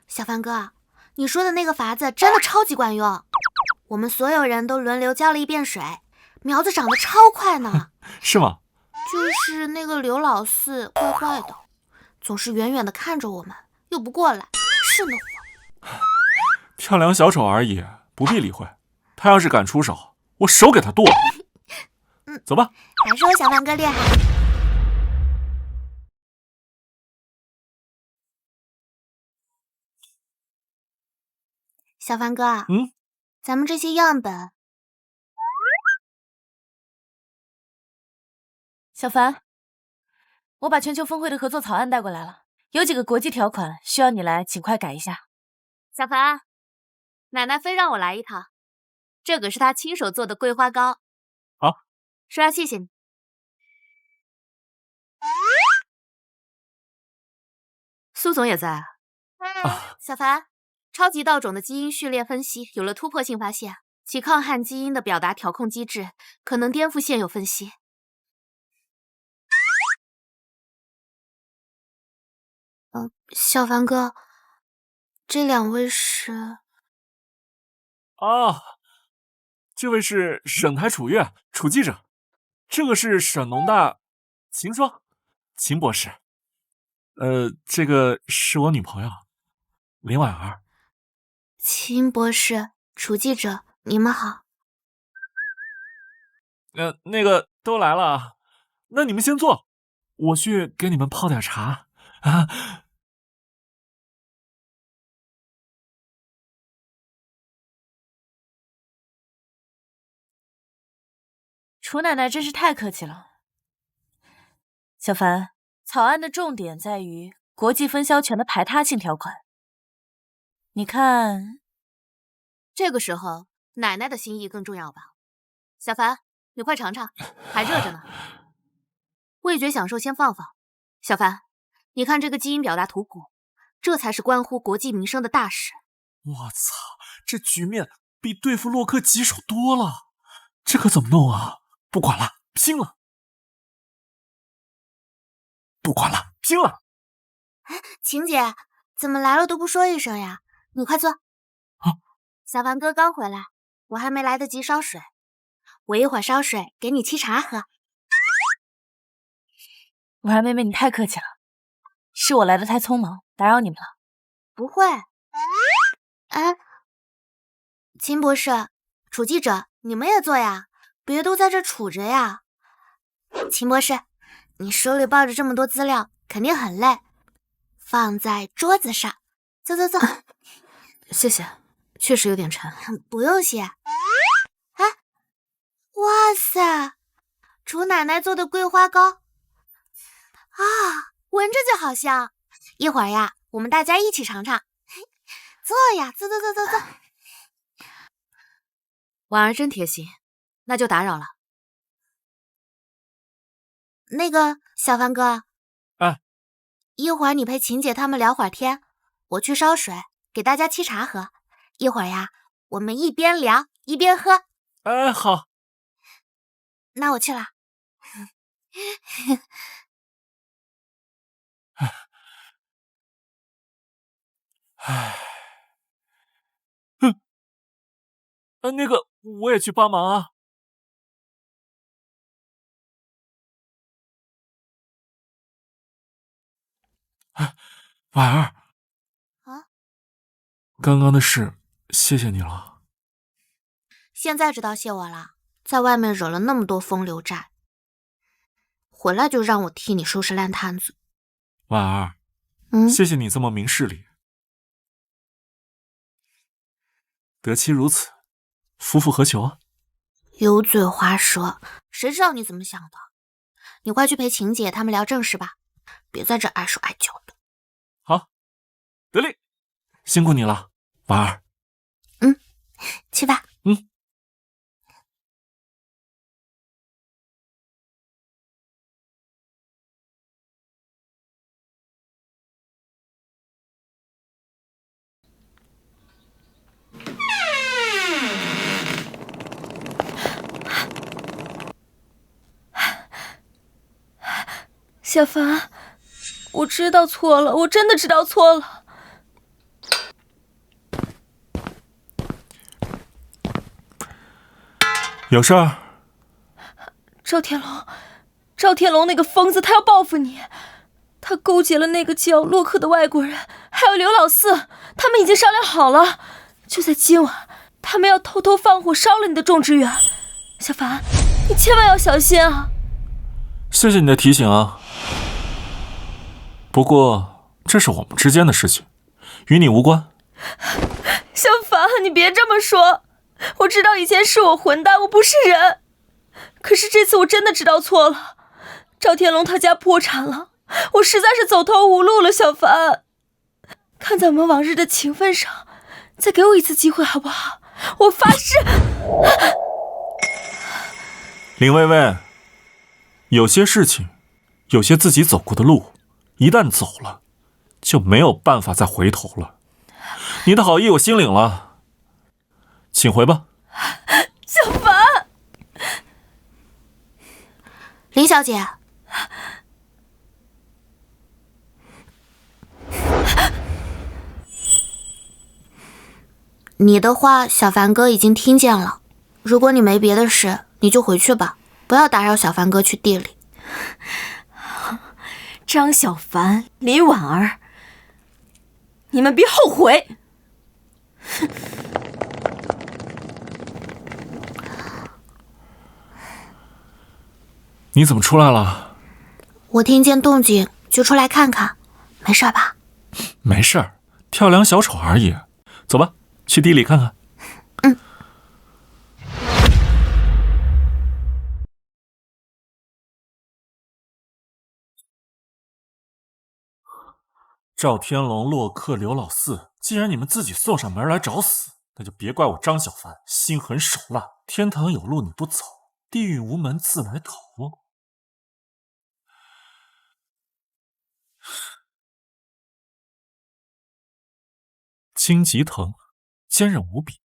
小凡哥，你说的那个法子真的超级管用，我们所有人都轮流浇了一遍水，苗子长得超快呢。是吗？就是那个刘老四怪怪的，总是远远的看着我们，又不过来，瘆得慌。跳梁小丑而已，不必理会。他要是敢出手，我手给他剁了。走吧。还是我小凡哥厉害。小凡哥，咱们这些样本。小凡，我把全球峰会的合作草案带过来了，有几个国际条款需要你来尽快改一下。小凡，奶奶非让我来一趟，这个是她亲手做的桂花糕。好，说要谢谢你。苏总也在啊。小凡。超级稻种的基因序列分析有了突破性发现，其抗旱基因的表达调控机制可能颠覆现有分析。小凡哥，这2位是？啊，这位是省台楚月，楚记者，这个是省农大秦霜，秦博士。这个是我女朋友林婉儿。秦博士，楚记者，你们好。那个都来了，那你们先坐，我去给你们泡点茶啊。楚奶奶真是太客气了。小凡，草案的重点在于国际分销权的排他性条款。你看，这个时候奶奶的心意更重要吧？小凡，你快尝尝，还热着呢。味觉享受先放放。小凡，你看这个基因表达图谱，这才是关乎国计民生的大事。我操，这局面比对付洛克棘手多了，这可怎么弄啊？不管了，拼了！不管了，拼了！晴姐，怎么来了都不说一声呀？你快坐。小凡哥刚回来，我还没来得及烧水，我一会儿烧水给你沏茶喝。婉儿妹妹，你太客气了，是我来的太匆忙，打扰你们了。不会。哎，秦博士、楚记者，你们也坐呀，别都在这杵着呀。秦博士，你手里抱着这么多资料，肯定很累，放在桌子上。坐坐坐。谢谢，确实有点馋。不用谢。哎，哇塞，楚奶奶做的桂花糕啊，闻着就好香。一会儿呀，我们大家一起尝尝。坐呀，坐。婉儿真贴心，那就打扰了。那个小凡哥，一会儿你陪晴姐他们聊会儿天，我去烧水给大家沏茶喝。一会儿呀，我们一边聊一边喝。好。那我去了。那个，我也去帮忙啊。婉儿，刚刚的事，谢谢你了。现在知道谢我了，在外面惹了那么多风流债，回来就让我替你收拾烂摊子。婉儿，谢谢你这么明事理。得妻如此，夫复何求啊？油嘴滑舌，谁知道你怎么想的？你快去陪晴姐他们聊正事吧，别在这碍手碍脚的。好，得令，辛苦你了，婉儿。去吧。小凡，我知道错了，我真的知道错了。有事儿？赵天龙那个疯子，他要报复你。他勾结了那个叫洛克的外国人，还有刘老四，他们已经商量好了，就在今晚，他们要偷偷放火烧了你的种植园。小凡，你千万要小心啊！谢谢你的提醒啊。不过这是我们之间的事情，与你无关。小凡，你别这么说，我知道以前是我混蛋，我不是人，可是这次我真的知道错了。赵天龙他家破产了，我实在是走投无路了。小凡，看在我们往日的情分上，再给我一次机会好不好？我发誓。林薇薇，有些事情，有些自己走过的路，一旦走了，就没有办法再回头了。你的好意我心领了，请回吧。小凡，林小姐，你的话小凡哥已经听见了，如果你没别的事，你就回去吧，不要打扰小凡哥去地里。张小凡、李婉儿，你们别后悔。你怎么出来了？我听见动静就出来看看，没事吧？没事儿，跳梁小丑而已。走吧，去地里看看。赵天龙、洛克、刘老四，既然你们自己送上门来找死，那就别怪我张小凡心狠手辣。天堂有路你不走，地狱无门自来投。荆棘藤，坚韧无比。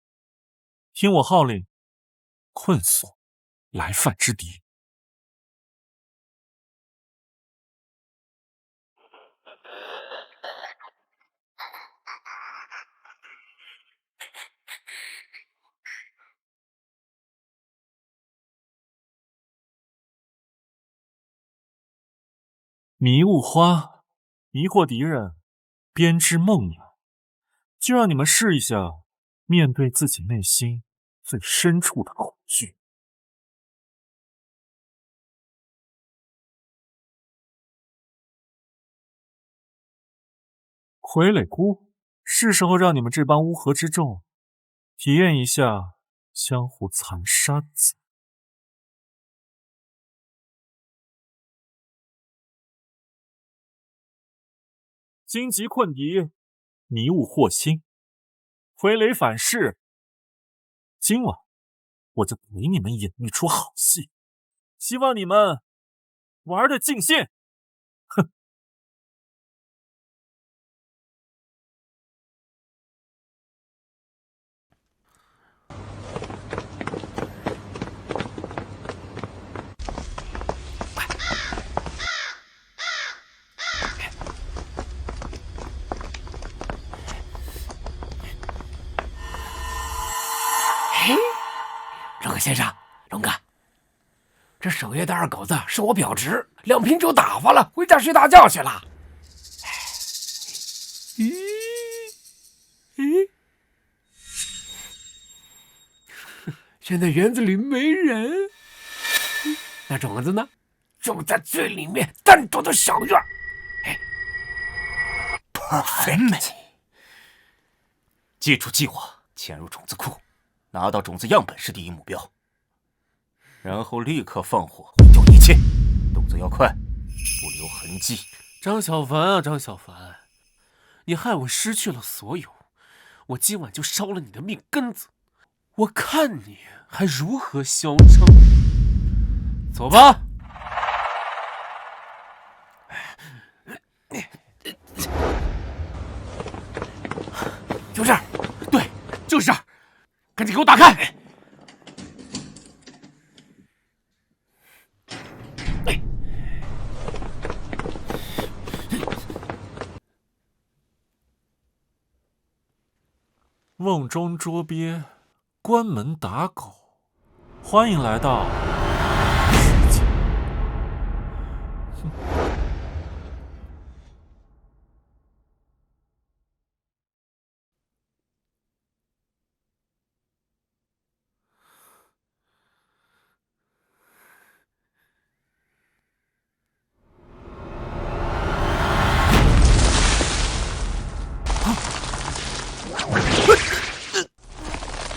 听我号令，困锁来犯之敌。迷雾花，迷惑敌人，编织梦魇，就让你们试一下面对自己内心最深处的恐惧。傀儡菇，是时候让你们这帮乌合之众体验一下江湖残杀的滋味。荆棘困敌，迷雾惑心，挥雷反噬。今晚我就给你们演一出好戏，希望你们玩得尽兴。哼！龙哥先生，龙哥，这守夜的二狗子是我表侄，2瓶酒打发了，回家睡大觉去了。现在园子里没人，那种子呢？种在最里面单独的小院。Perfect。记住计划，潜入种子库，拿到种子样本是第一目标，然后立刻放火毁掉一切，动作要快，不留痕迹。张小凡啊，张小凡，你害我失去了所有，我今晚就烧了你的命根子，我看你还如何嚣张！走吧。就这儿，对，就是这儿，赶紧给我打开！瓮中捉鳖，关门打狗，欢迎来到世界。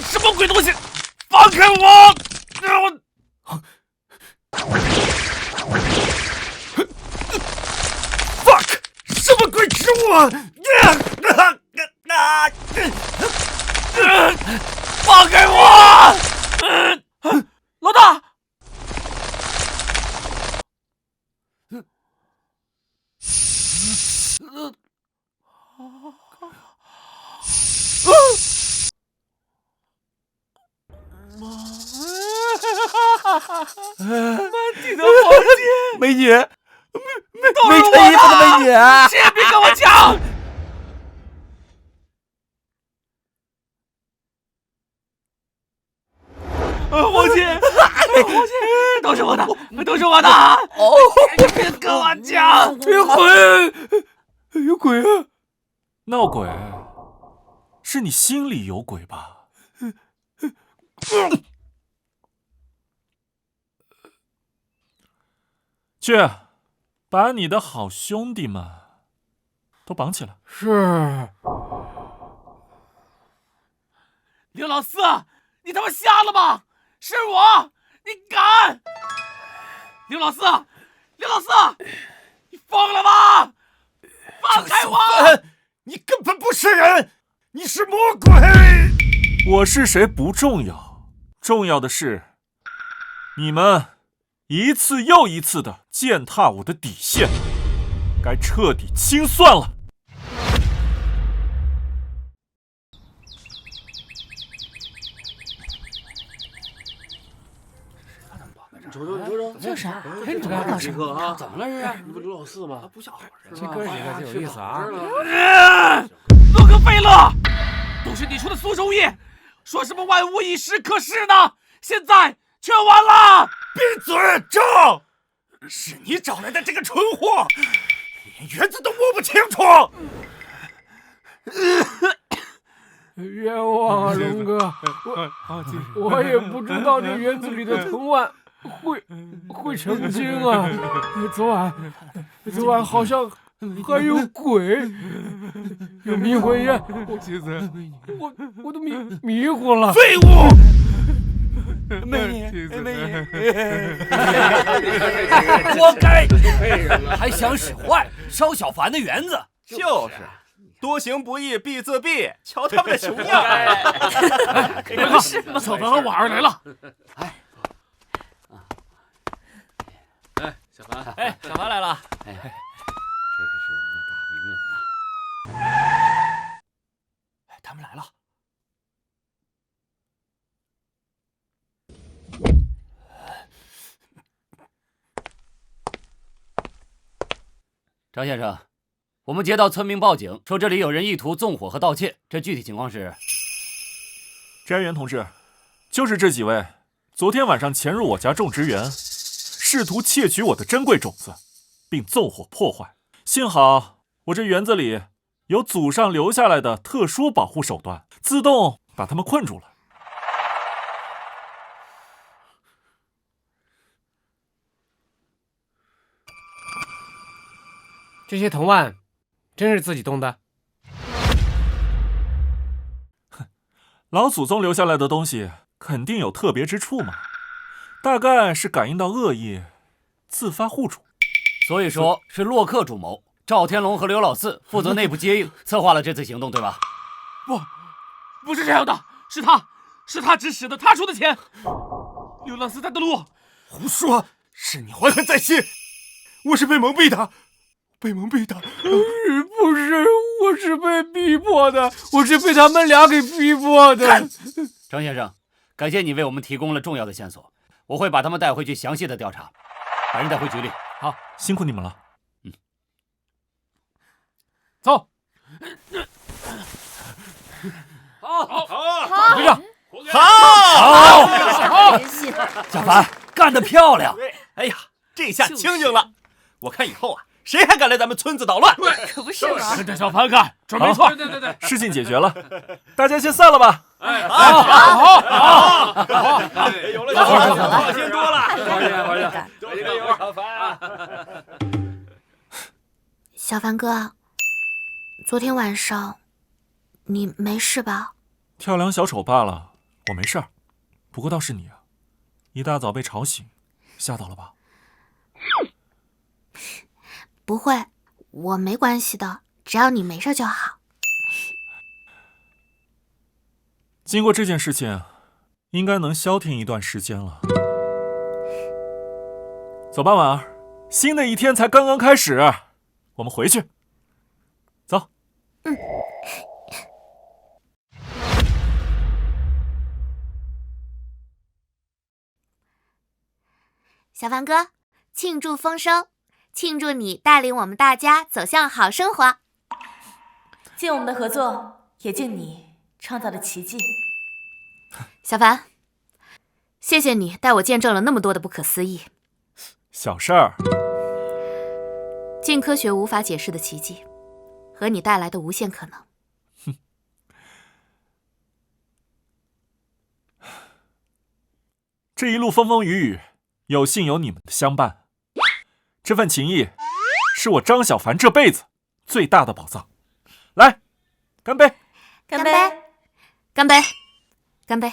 什么鬼东西！放开我！Fuck！ 什么鬼植物！放开我！老大！满地的黄金，美女，没穿衣服的美女，先别跟我抢！黄金，黄金，都是我的，都是我的！哦，别跟我抢！别滚！有鬼啊！闹鬼？是你心里有鬼吧？去，把你的好兄弟们都绑起来。是。刘老四，你他妈瞎了吗？是我，你敢！刘老四，刘老四，你疯了吗？放开我！你根本不是人，你是魔鬼！我是谁不重要，重要的是你们一次又一次的践踏我的底线，该彻底清算了。就是啊，你这干什么啊？怎么了这是？你不刘老四吗？不像话，这哥几个就有意思啊！洛克菲勒，都是你出的馊主意，说什么万无一失，可是呢，现在却完了！闭嘴，赵！是你找来的这个蠢货，连园子都摸不清楚。冤枉啊，龙哥！我也不知道这园子里的藤蔓会成精啊！昨晚好像还有鬼，有迷魂烟，我都迷糊了。废物！美女，活该！还想使坏，烧小凡的园子，就是，多行不义必自毙，瞧他们的熊样！快是小凡和婉儿来了。小凡，小凡来了。这个是我们的大名人呐。他们来了。张先生，我们接到村民报警，说这里有人意图纵火和盗窃，这具体情况是？翟元同志，就是这几位，昨天晚上潜入我家种植园，试图窃取我的珍贵种子，并纵火破坏。幸好我这园子里有祖上留下来的特殊保护手段，自动把他们困住了。这些藤蔓真是自己种的？老祖宗留下来的东西肯定有特别之处嘛，大概是感应到恶意，自发护主。所以说是洛克主谋，赵天龙和刘老四负责内部接应，策划了这次行动，对吧？不是这样的，是他指使的，他出的钱。刘老四他的路。胡说，是你怀恨在心，我是被蒙蔽的。不是，我是被逼迫的，我是被他们俩给逼迫的。张先生，感谢你为我们提供了重要的线索，我会把他们带回去详细的调查，把人带回局里。好，辛苦你们了。走。好，队长，好，小凡干得漂亮！哎呀，这下清静了。我看以后啊，谁还敢来咱们村子捣乱？可不是嘛！跟着小凡干，准没错。对，事情解决了，大家先散了吧。好，有了小凡，放心多了。放心，小凡。小凡哥，昨天晚上你没事吧？跳梁小丑罢了，我没事儿。不过倒是你啊，一大早被吵醒，吓到了吧？不会，我没关系的，只要你没事就好。经过这件事情，应该能消停一段时间了。走吧，婉儿，新的一天才刚刚开始，我们回去。走。小凡哥，庆祝丰收！庆祝你带领我们大家走向好生活。敬我们的合作，也敬你创造的奇迹。小凡，谢谢你带我见证了那么多的不可思议。小事儿。尽科学无法解释的奇迹，和你带来的无限可能。这一路风风雨雨，有幸有你们的相伴。这份情谊，是我张小凡这辈子最大的宝藏。来，干杯！干杯！干杯！干杯！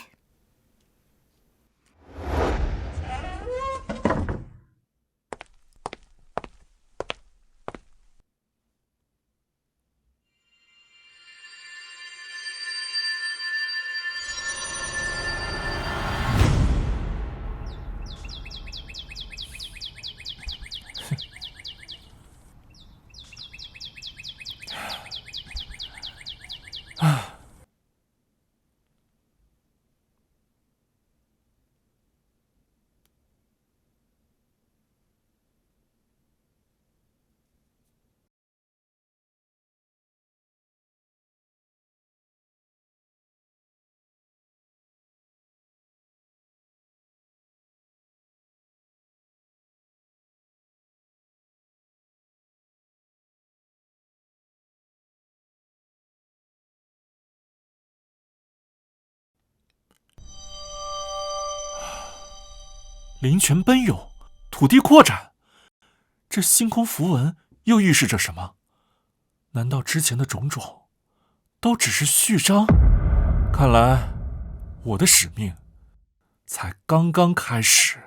林泉奔涌，土地扩展，这星空符文又预示着什么？难道之前的种种都只是序章？看来我的使命才刚刚开始。